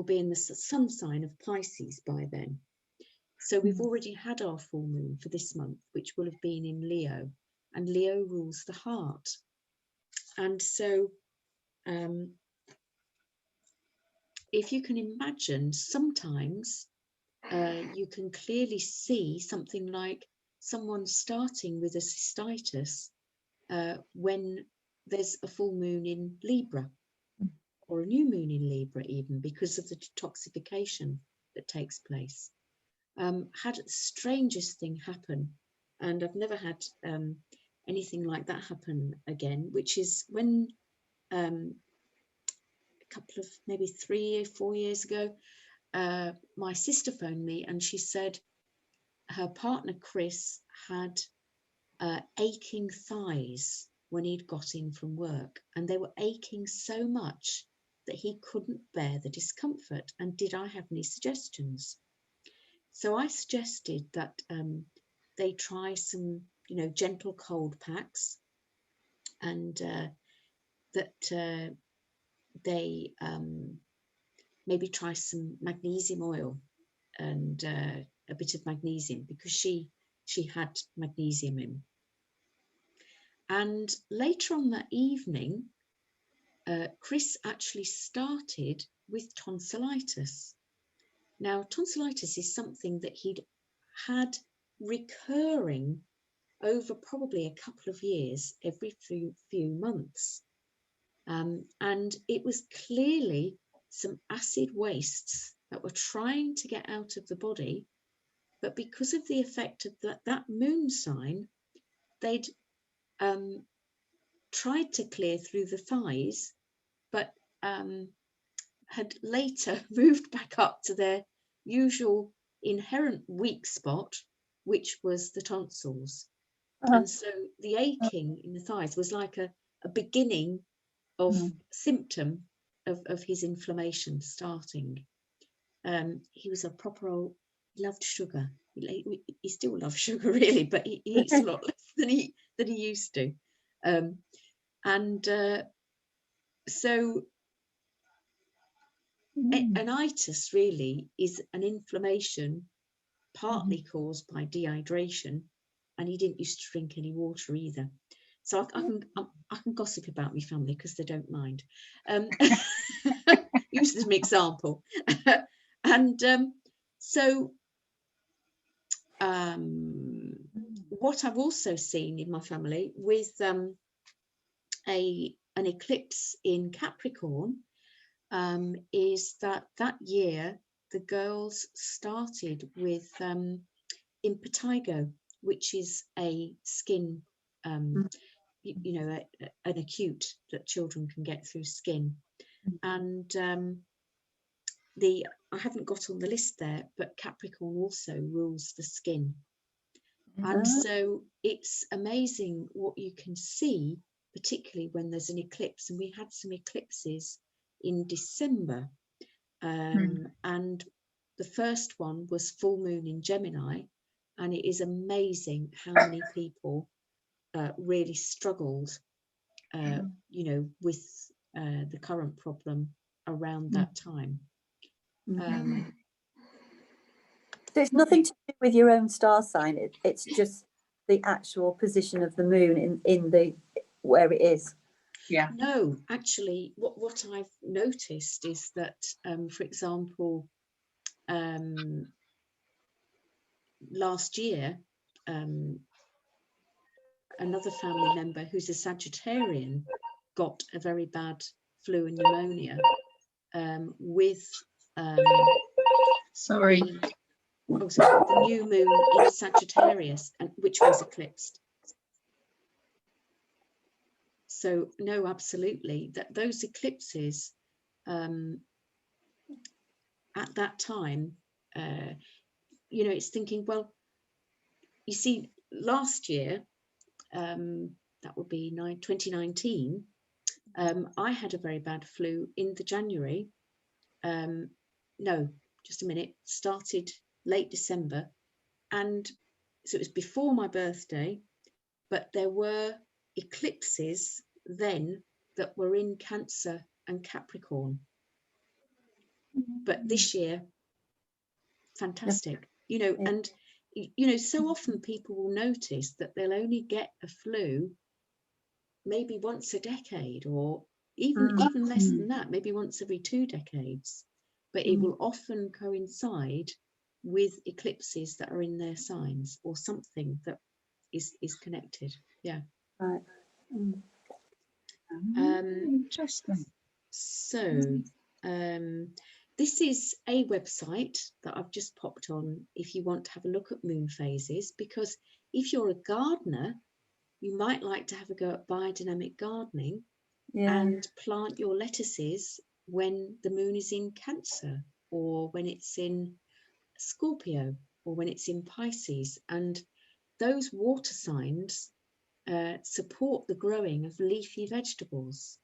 be in the sun sign of Pisces by then. So we've already had our full moon for this month, which will have been in Leo, and Leo rules the heart. And so if you can imagine, sometimes you can clearly see something like someone starting with a cystitis when there's a full moon in Libra, or a new moon in Libra even, because of the detoxification that takes place. Had the strangest thing happen, and I've never had anything like that happen again, which is when a couple of maybe 3 or 4 years ago, my sister phoned me and she said her partner Chris had aching thighs when he'd got in from work, and they were aching so much that he couldn't bear the discomfort. And did I have any suggestions? So I suggested that they try some, gentle cold packs, and that they maybe try some magnesium oil and a bit of magnesium, because she had magnesium in. And later on that evening, Chris actually started with tonsillitis. Now, tonsillitis is something that he'd had recurring over probably a couple of years, every few months. And it was clearly some acid wastes that were trying to get out of the body, but because of the effect of that moon sign, they'd tried to clear through the thighs, but had later moved back up to their usual inherent weak spot, which was the tonsils. And so the aching in the thighs was like a beginning of symptom of his inflammation starting. He was a proper old, loved sugar. He still loves sugar really, but he eats a lot less than he used to. So an itis really is an inflammation partly caused by dehydration, and he didn't used to drink any water either. So I can gossip about my family because they don't mind. Use it as an example. And so what I've also seen in my family with an eclipse in Capricorn is that year the girls started with impetigo, which is a skin, you know, an acute that children can get through skin. And I haven't got on the list there, but Capricorn also rules the skin. And so it's amazing what you can see, particularly when there's an eclipse. And we had some eclipses in December. And the first one was full moon in Gemini. And it is amazing how many people really struggled, you know, with the current problem around that time. So it's nothing to do with your own star sign. It's just the actual position of the moon in the where it is. Yeah. No, actually, what I've noticed is that, for example, last year, another family member who's a Sagittarian got a very bad flu and pneumonia with the new moon in Sagittarius, and which was eclipsed. So no, absolutely, that those eclipses at that time, you know, it's thinking, well, you see, last year, that would be 2019, I had a very bad flu in the January. No, just a minute, started late December, and so it was before my birthday, but there were eclipses then that were in Cancer and Capricorn. But this year, fantastic, you know, and you know, so often people will notice that they'll only get a flu maybe once a decade, or even less than that, maybe once every 2 decades, but it will often coincide with eclipses that are in their signs or something that is connected. Yeah. Right. Interesting. So this is a website that I've just popped on if you want to have a look at moon phases, because if you're a gardener, you might like to have a go at biodynamic gardening and plant your lettuces when the moon is in Cancer, or when it's in Scorpio, or when it's in Pisces. And those water signs support the growing of leafy vegetables.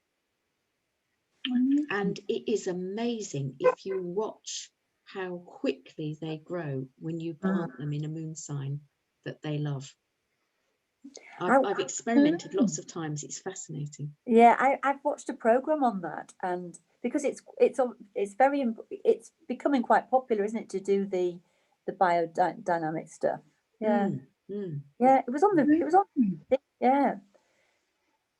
And it is amazing if you watch how quickly they grow when you plant them in a moon sign that they love. I've experimented lots of times. It's fascinating. Yeah, I've watched a program on that, and because it's becoming quite popular, isn't it, to do the biodynamic stuff? Yeah. Yeah, it was on yeah.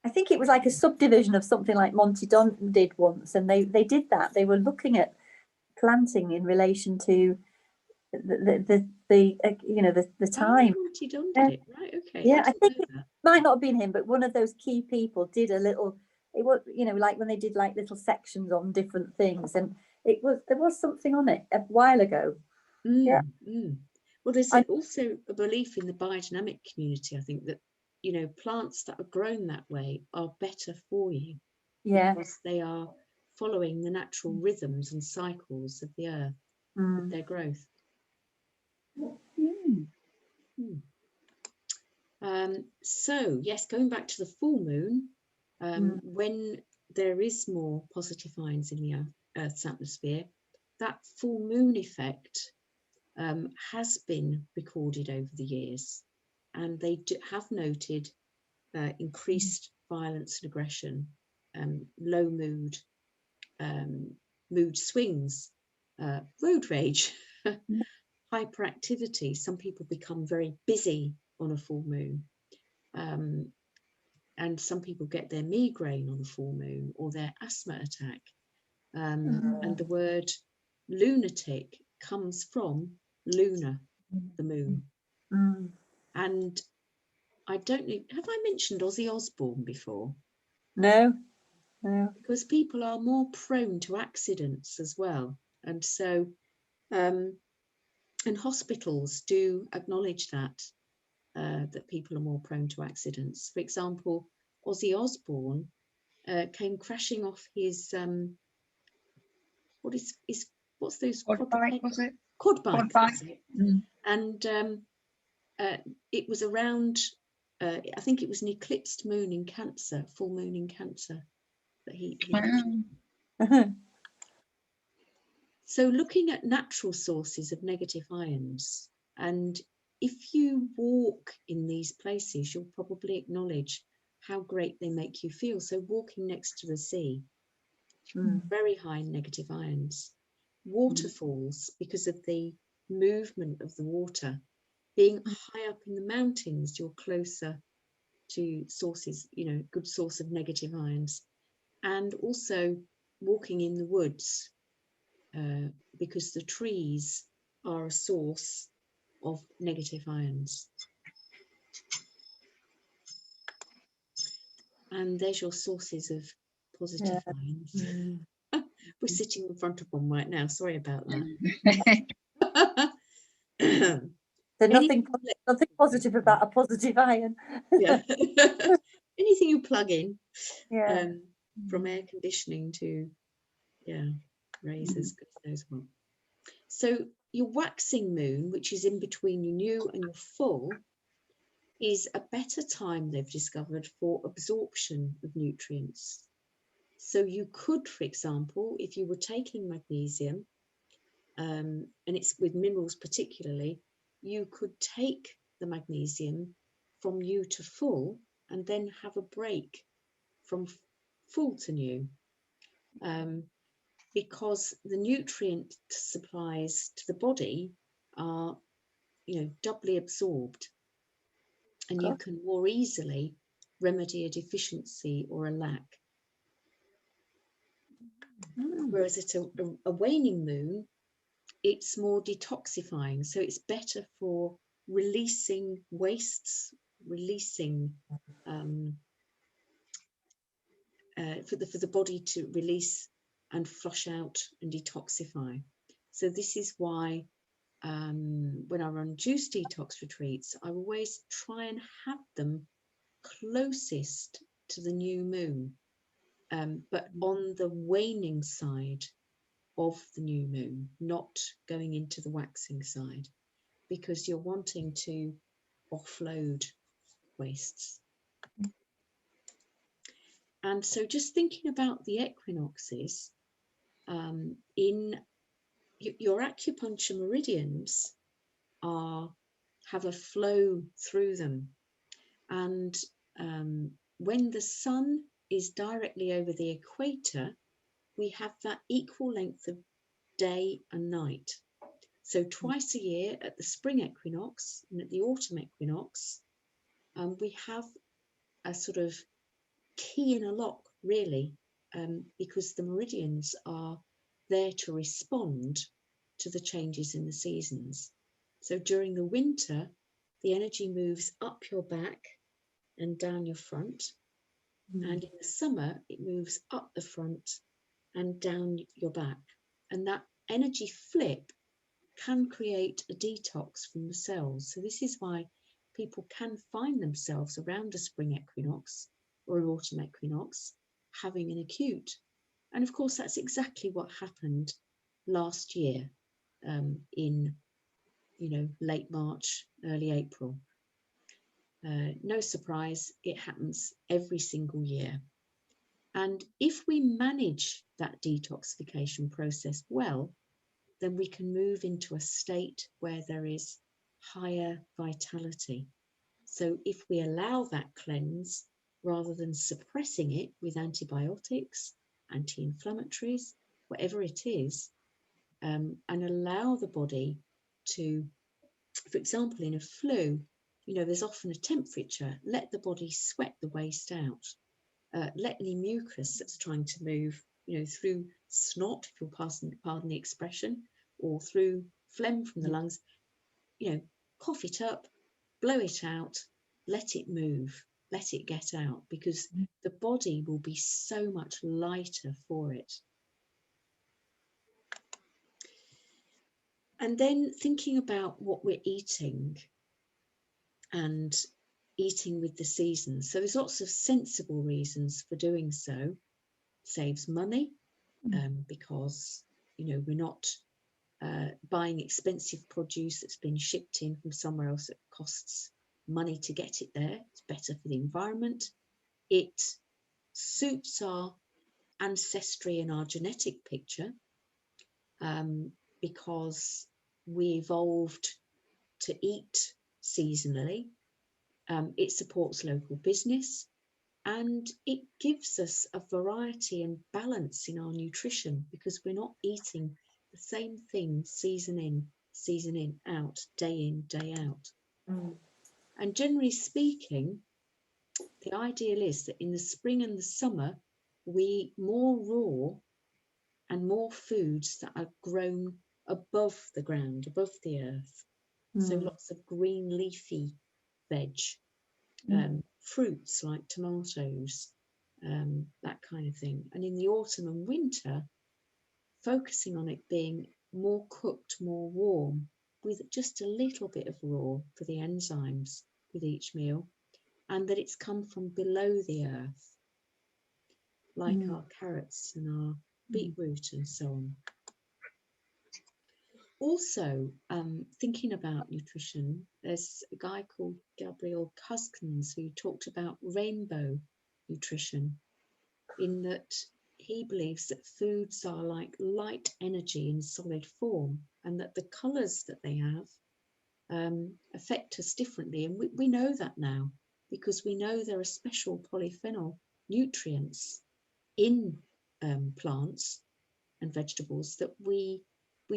I think it was like a subdivision of something like Monty Don did once, and they did that. They were looking at planting in relation to the you know, the time. Oh, Monty Don did it, right? Okay. Yeah, I think it might not have been him, but one of those key people did a little. It was, you know, like when they did like little sections on different things, and there was something on it a while ago. Well, there's also a belief in the biodynamic community, I think, that, you know, plants that are grown that way are better for you, because they are following the natural rhythms and cycles of the earth with their growth. So yes, going back to the full moon, when there is more positive ions in the Earth's atmosphere, that full moon effect has been recorded over the years, and they have noted increased violence and aggression, low mood, mood swings, road rage, hyperactivity. Some people become very busy on a full moon. And some people get their migraine on a full moon, or their asthma attack. And the word lunatic comes from Luna, the moon. And I don't know, have I mentioned Ozzy Osbourne before? No. Because people are more prone to accidents as well. And so, and hospitals do acknowledge that, that people are more prone to accidents. For example, Ozzy Osbourne came crashing off his, what's those quad bike, was it? Quad bike. Quad bike. And it was around, I think it was an eclipsed moon in Cancer, full moon in Cancer, that he So looking at natural sources of negative ions, and if you walk in these places, you'll probably acknowledge how great they make you feel. So walking next to the sea, very high negative ions. Waterfalls, because of the movement of the water. Being high up in the mountains, you're closer to sources, good source of negative ions. And also walking in the woods, because the trees are a source of negative ions. And there's your sources of positive ions. We're sitting in front of one right now. Sorry about that. So nothing positive about a positive ion. Yeah. Anything you plug in, Yeah. from air conditioning to, razors, goodness knows what. So your waxing moon, which is in between your new and your full, is a better time, they've discovered, for absorption of nutrients. So you could, for example, if you were taking magnesium, and it's with minerals particularly, you could take the magnesium from new to full and then have a break from full to new, because the nutrient supplies to the body are, doubly absorbed, and you can more easily remedy a deficiency or a lack. Whereas at a waning moon, it's more detoxifying, so it's better for releasing wastes, releasing for the body to release and flush out and detoxify. So this is why when I run juice detox retreats, I always try and have them closest to the new moon, but on the waning side of the new moon, not going into the waxing side, because you're wanting to offload wastes. And so just thinking about the equinoxes, in your acupuncture meridians have a flow through them. And when the sun is directly over the equator, we have that equal length of day and night. So twice a year, at the spring equinox and at the autumn equinox, we have a sort of key in a lock, really, because the meridians are there to respond to the changes in the seasons. So during the winter, the energy moves up your back and down your front. And in the summer, it moves up the front and down your back. And that energy flip can create a detox from the cells. So this is why people can find themselves around a spring equinox or an autumn equinox having an acute. And of course, that's exactly what happened last year, in late March, early April. No surprise, it happens every single year. And if we manage that detoxification process well, then we can move into a state where there is higher vitality. So if we allow that cleanse, rather than suppressing it with antibiotics, anti-inflammatories, whatever it is, and allow the body to, for example, in a flu, you know, there's often a temperature. Let the body sweat the waste out. Let any mucus that's trying to move, you know, through snot, if you'll pardon the expression, or through phlegm from the lungs, you know, cough it up, blow it out, let it move, let it get out, because the body will be so much lighter for it. And then thinking about what we're eating and eating with the seasons. So there's lots of sensible reasons for doing so. Saves money, because, you know, we're not buying expensive produce that's been shipped in from somewhere else that costs money to get it there. It's better for the environment. It suits our ancestry and our genetic picture, because we evolved to eat seasonally. It supports local business, and it gives us a variety and balance in our nutrition, because we're not eating the same thing season in, out, day in, day out. And generally speaking, the ideal is that in the spring and the summer, we eat more raw and more foods that are grown above the ground, above the earth. So lots of green leafy veg, fruits like tomatoes, that kind of thing. And in the autumn and winter, focusing on it being more cooked, more warm, with just a little bit of raw for the enzymes with each meal, and that it's come from below the earth, like our carrots and our beetroot and so on. Also, thinking about nutrition, there's a guy called Gabriel Cuskins who talked about rainbow nutrition, in that he believes that foods are like light energy in solid form, and that the colours that they have affect us differently. And we know that now, because we know there are special polyphenol nutrients in plants and vegetables that we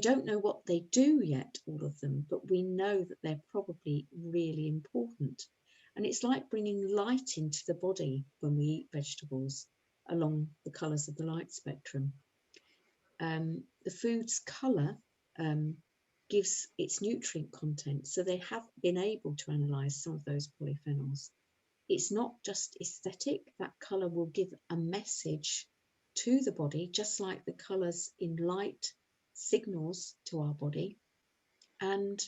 don't know what they do yet, all of them, but we know that they're probably really important. And it's like bringing light into the body when we eat vegetables along the colours of the light spectrum. The food's colour gives its nutrient content, so they have been able to analyse some of those polyphenols. It's not just aesthetic, that colour will give a message to the body, just like the colours in light signals to our body. And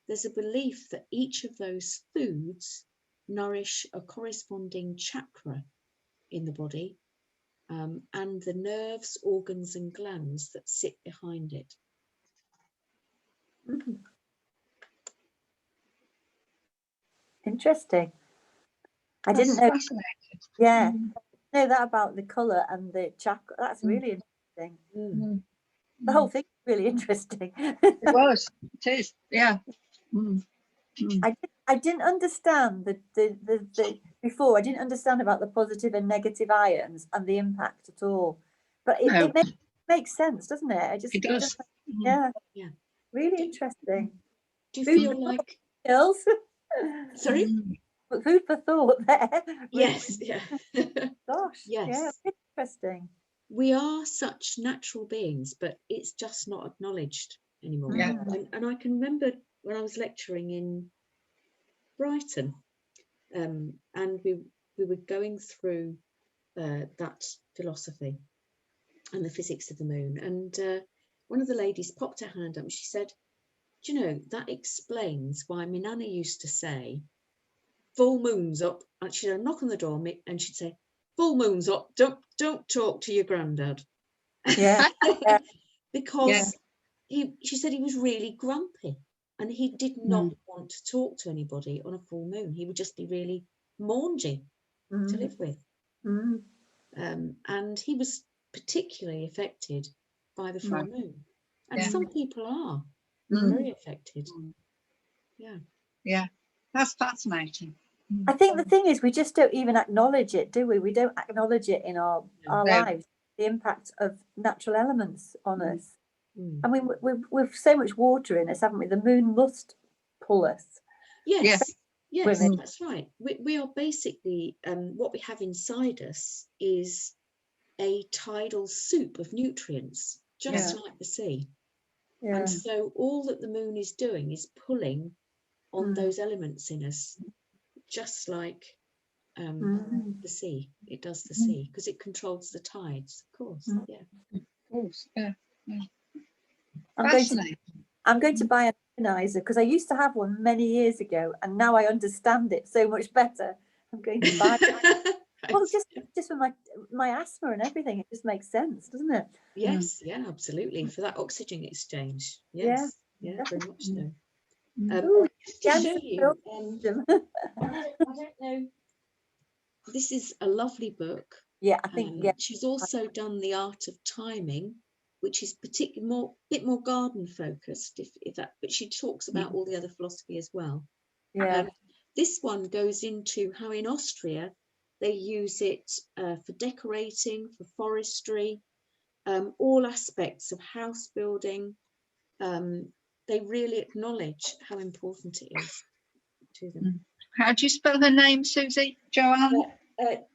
there's a belief that each of those foods nourish a corresponding chakra in the body, and the nerves, organs and glands that sit behind it. Interesting. I That's didn't know. fascinating. Yeah, know that about the colour and the chakra. That's really interesting. The whole thing is really interesting. It was. It is. Yeah. I didn't understand the before. I didn't understand about the positive and negative ions and the impact at all. But it makes sense, doesn't it? It does. Yeah. Really interesting. Do you feel like Girls? Sorry? Food for thought there. Yes. Yeah. Gosh. Yes. Yeah. Interesting. We are such natural beings, but it's just not acknowledged anymore. Yeah. And I can remember when I was lecturing in Brighton, and we were going through that philosophy and the physics of the moon. And one of the ladies popped her hand up and she said, do you know, that explains why my nana used to say, full moon's up, and she'd knock on the door and she'd say, full moon's up, don't talk to your granddad. Yeah. Because she said he was really grumpy and he did not want to talk to anybody on a full moon. He would just be really maungy to live with. And he was particularly affected by the full moon. And some people are very affected. Yeah. That's fascinating. I think the thing is, we just don't even acknowledge it, do we? We don't acknowledge it in our lives, the impact of natural elements on us. I mean, we've so much water in us, haven't we? The moon must pull us. Yes. Yes, women. that's right. We are basically, what we have inside us is a tidal soup of nutrients, just like the sea. Yeah. And so all that the moon is doing is pulling on those elements in us, just like the sea. It does the sea, because it controls the tides, of course. Yeah. Of course, yeah. I'm going to buy an ionizer, because I used to have one many years ago, and now I understand it so much better. I'm going to buy it. Well, just for my asthma and everything, it just makes sense, doesn't it? Yes, yeah, absolutely. For that oxygen exchange. Yes, yeah, very much so. Just to show you, I don't know. This is a lovely book. Yeah, I think, She's also done The Art of Timing, which is bit more garden focused, if that, but she talks about all the other philosophy as well. Yeah. This one goes into how in Austria they use it for decorating, for forestry, all aspects of house building. They really acknowledge how important it is to them. How do you spell her name, Susie? Joanne?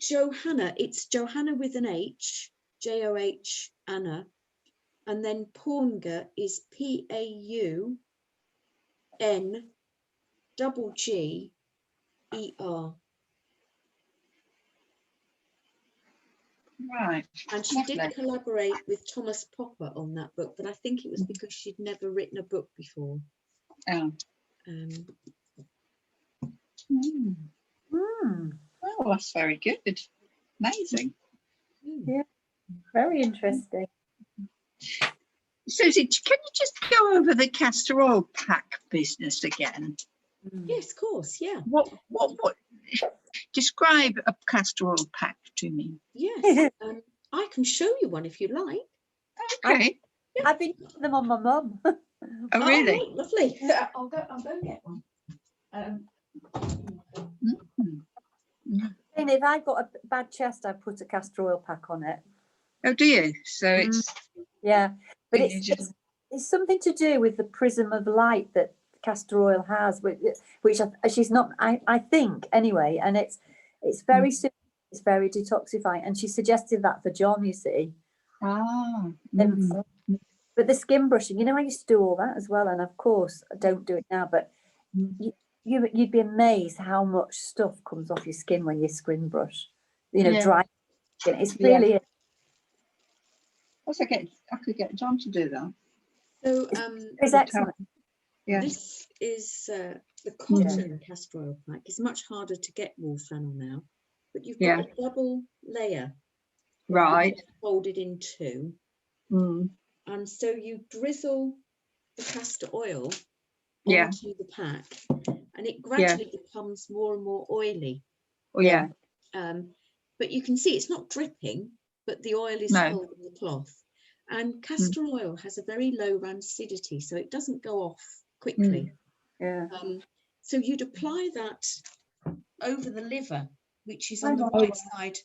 Johanna. It's Johanna with an H, J-O-H, Anna. And then Paunger is P-A-U-N-G-G-E-R. Right. And she did collaborate with Thomas Popper on that book, but I think it was because she'd never written a book before. Oh. Oh, that's very good. Amazing. Yeah, very interesting. Susie, can you just go over the castor oil pack business again? Yes, of course, yeah. What describe a castor oil pack to me? Yes, I can show you one if you like. Okay. I've been using them on my mum. Oh, really? Oh, right, lovely. I'll go get one. And if I've got a bad chest, I put a castor oil pack on it. Oh, do you? So it's but it's something to do with the prism of light that castor oil has, which she's not. I think anyway, and it's very simple. It's very detoxifying, and she suggested that for John. You see. But the skin brushing, I used to do all that as well, and of course I don't do it now. But you'd be amazed how much stuff comes off your skin when you skin brush. Dry skin. It's really. I could get John to do that. So it's excellent. This is the cotton castor oil pack. It's much harder to get wool flannel now, but you've got a double layer, right, folded in two, and so you drizzle the castor oil onto the pack, and it gradually becomes more and more oily. But you can see it's not dripping, but the oil is holding the cloth. And castor oil has a very low rancidity, so it doesn't go off quickly. So you'd apply that over the liver, which is on the right side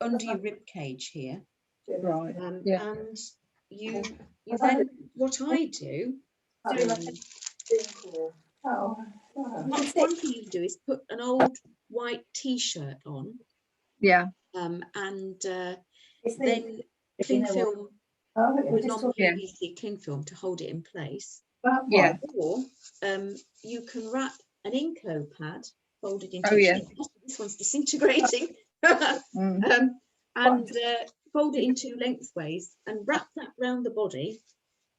under your rib cage here. Right. And you then, what I do, one thing you do is put an old white t-shirt on. And then cling film with non-PVC cling film to hold it in place. Or you can wrap an Inco pad folded into this one's disintegrating. And fold it in two lengthways and wrap that round the body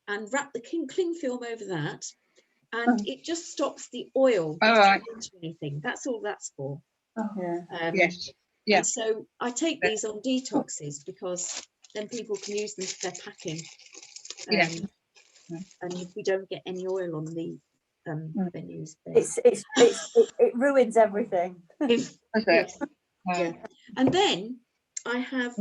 and wrap the cling film over that, and it just stops the oil getting into anything. That's all that's for. And so I take these on detoxes because then people can use them for their packing. And if we don't get any oil on the venues, it ruins everything. And then I have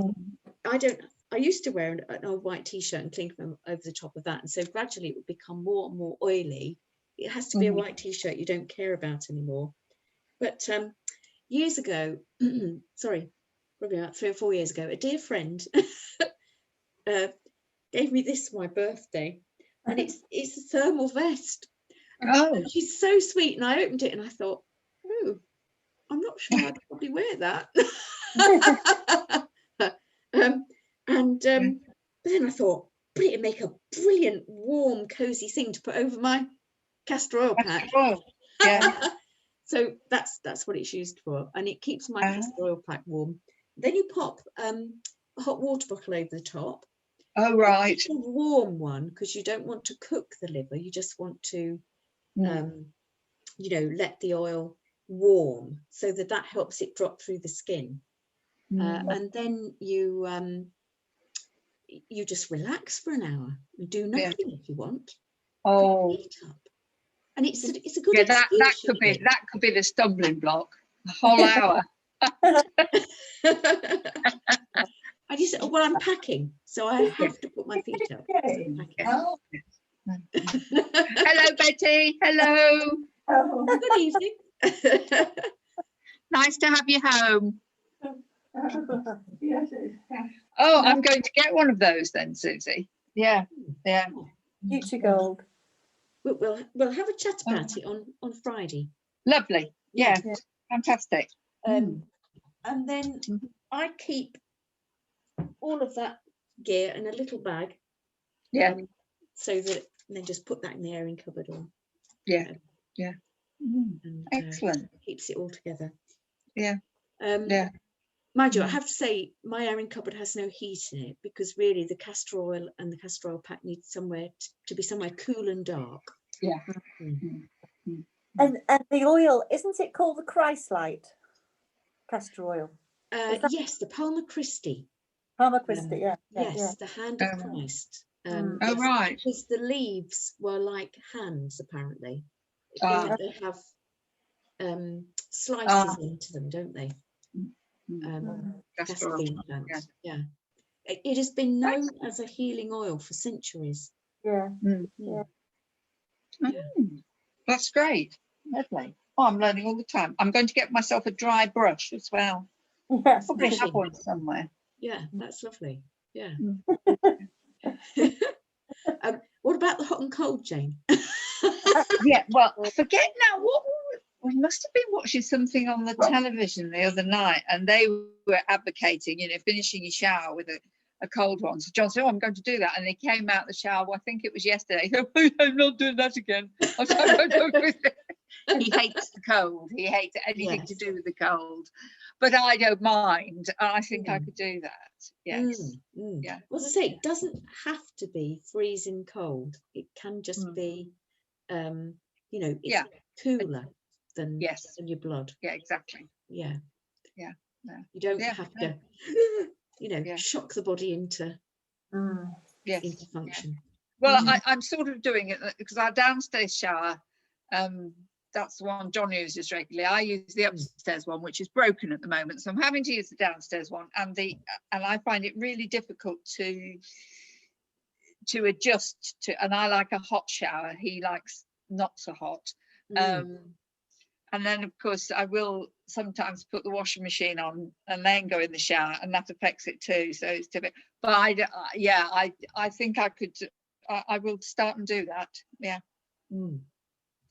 I used to wear an old white t-shirt and cling film over the top of that, and so gradually it would become more and more oily. It has to be a white t-shirt you don't care about anymore. But years ago, sorry, probably about 3 or 4 years ago, a dear friend gave me this for my birthday, and it's a thermal vest. She's so sweet, and I opened it and I thought, oh, I'm not sure I'd probably wear that. But then I thought, but it'd make a brilliant, warm, cozy thing to put over my castor oil pack. Yeah. So that's what it's used for, and it keeps my castor oil pack warm. Then you pop a hot water bottle over the top. Oh, right. It's a warm one, because you don't want to cook the liver. You just want to, you know, let the oil warm, so that helps it drop through the skin. And then you just relax for an hour and do nothing if you want. Oh, Heat up. And it's a good that could be the stumbling block, the whole hour. I just, well, I'm packing, so I have to put my feet up. Oh. Hello, Betty. Hello. Good evening. Nice to have you home. Oh, I'm going to get one of those then, Susie. Yeah. Future gold. We'll have a chat about it on Friday. Lovely. Yeah. Fantastic. And then I keep all of that gear in a little bag. Yeah. So that, and then just put that in the airing cupboard. And, excellent. Keeps it all together. Yeah. Mind you, I have to say my airing cupboard has no heat in it, because really the castor oil and the castor oil pack needs somewhere to be somewhere cool and dark. Yeah. And the oil, isn't it called the Christ-Light castor oil? Yes, the Palmer Christi. Palmer Christi, Yes, the hand of Christ. Oh, right. Because the leaves were like hands, apparently. They have slices into them, don't they? Castor bean plants. Yeah. It has been known as a healing oil for centuries. Yeah. That's great. Lovely. Oh, I'm learning all the time. I'm going to get myself a dry brush as well. Yes. Probably have one somewhere. Yeah, that's lovely. Yeah. What about the hot and cold, Jane? Yeah, well, forget now. We must have been watching something on the television the other night, and they were advocating, you know, finishing your shower with a cold one. So John said, "Oh, I'm going to do that," and he came out the shower. Well, I think it was yesterday. I'm not doing that again. I said, he hates the cold. He hates anything to do with the cold. But I don't mind. I think I could do that. Yes. Yeah. Well, as I say, it doesn't have to be freezing cold. It can just be, you know, it's cooler than your blood. Yeah, exactly. Yeah. Yeah. You don't have to, you know, shock the body into function. Well, I'm sort of doing it because our downstairs shower, that's the one John uses regularly. I use the upstairs one, which is broken at the moment, so I'm having to use the downstairs one, and I find it really difficult to adjust to. And I like a hot shower. He likes not so hot. And then, of course, I will sometimes put the washing machine on and then go in the shower, and that affects it too. So it's difficult. But I think I could. I will start and do that. Yeah.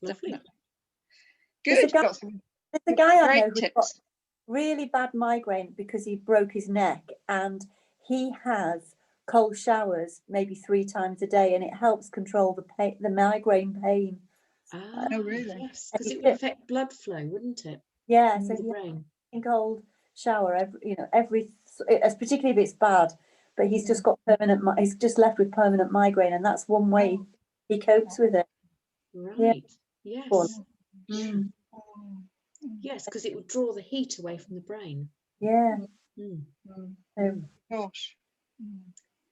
Definitely. Good. There's a guy I know who's got really bad migraine because he broke his neck, and he has cold showers maybe 3 times a day, and it helps control the migraine pain. Oh, really? Yes, because it would affect blood flow, wouldn't it? Yeah, so the brain. Cold shower every, particularly if it's bad. But he's just got he's just left with permanent migraine, and that's one way he copes with it. Right. Yes. Yes, because it would draw the heat away from the brain. Yeah. Gosh.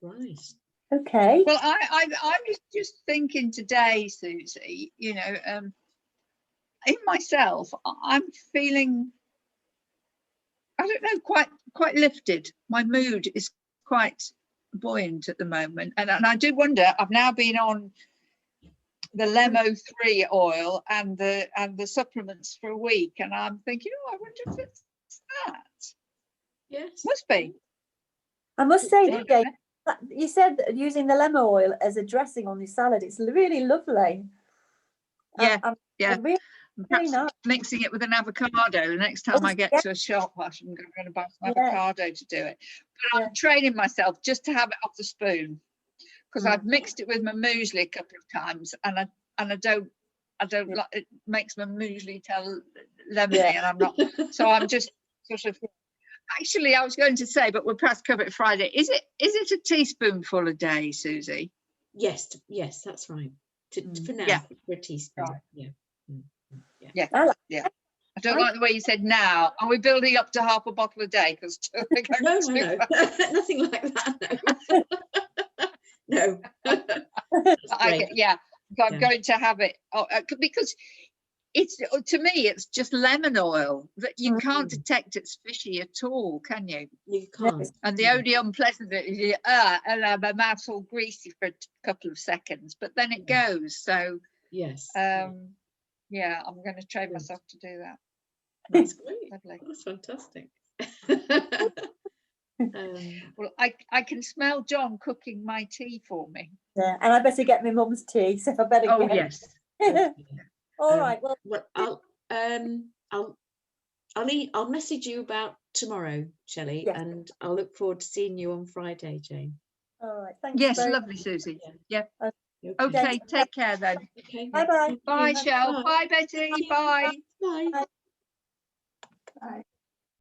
Right. Okay. Well, I was just thinking today, Susie, you know, in myself, I'm feeling, I don't know, quite lifted. My mood is quite buoyant at the moment, and I do wonder. I've now been on the Lemo 3 oil and the supplements for a week, and I'm thinking, oh, I wonder if it's that. Yes, must be. I must say, Jane, you said that using the lemon oil as a dressing on your salad. It's really lovely. Yeah, yeah. Perhaps nice. mixing it with an avocado. The next time I get yeah. to a shop, I'm going to buy some Yeah. avocado to do it. But I'm training myself just to have it off the spoon, because I've mixed it with my muesli a couple of times, and I don't like it. Makes my muesli tell lemony, and I'm not. So I'm just sort of. Actually, I was going to say, but we'll perhaps cover it Friday. Is it a teaspoonful a day, Susie? Yes, that's right. For now, for a teaspoon. Right. Yeah. I don't like the way you said now. Are we building up to half a bottle a day? Because no, nothing like that. No. I'm going to have it because it's, to me, it's just lemon oil that you can't detect it's fishy at all, can you? You can't. And the only unpleasant bit is my mouth's all greasy for a couple of seconds, but then it goes. So yes. Yeah, I'm going to train myself to do that. That's great. Lovely. That's fantastic. Well, I can smell John cooking my tea for me. Yeah, and I better get my mum's tea, so I better go. Yes. All right. Well, I'll message you about tomorrow, Shelley, and I'll look forward to seeing you on Friday, Jane. All right. Thanks. Yes, lovely, Susie. Yeah. Okay, take care then. Okay. Bye-bye. Bye, Shell. Bye, Betty. Bye. Bye. Bye.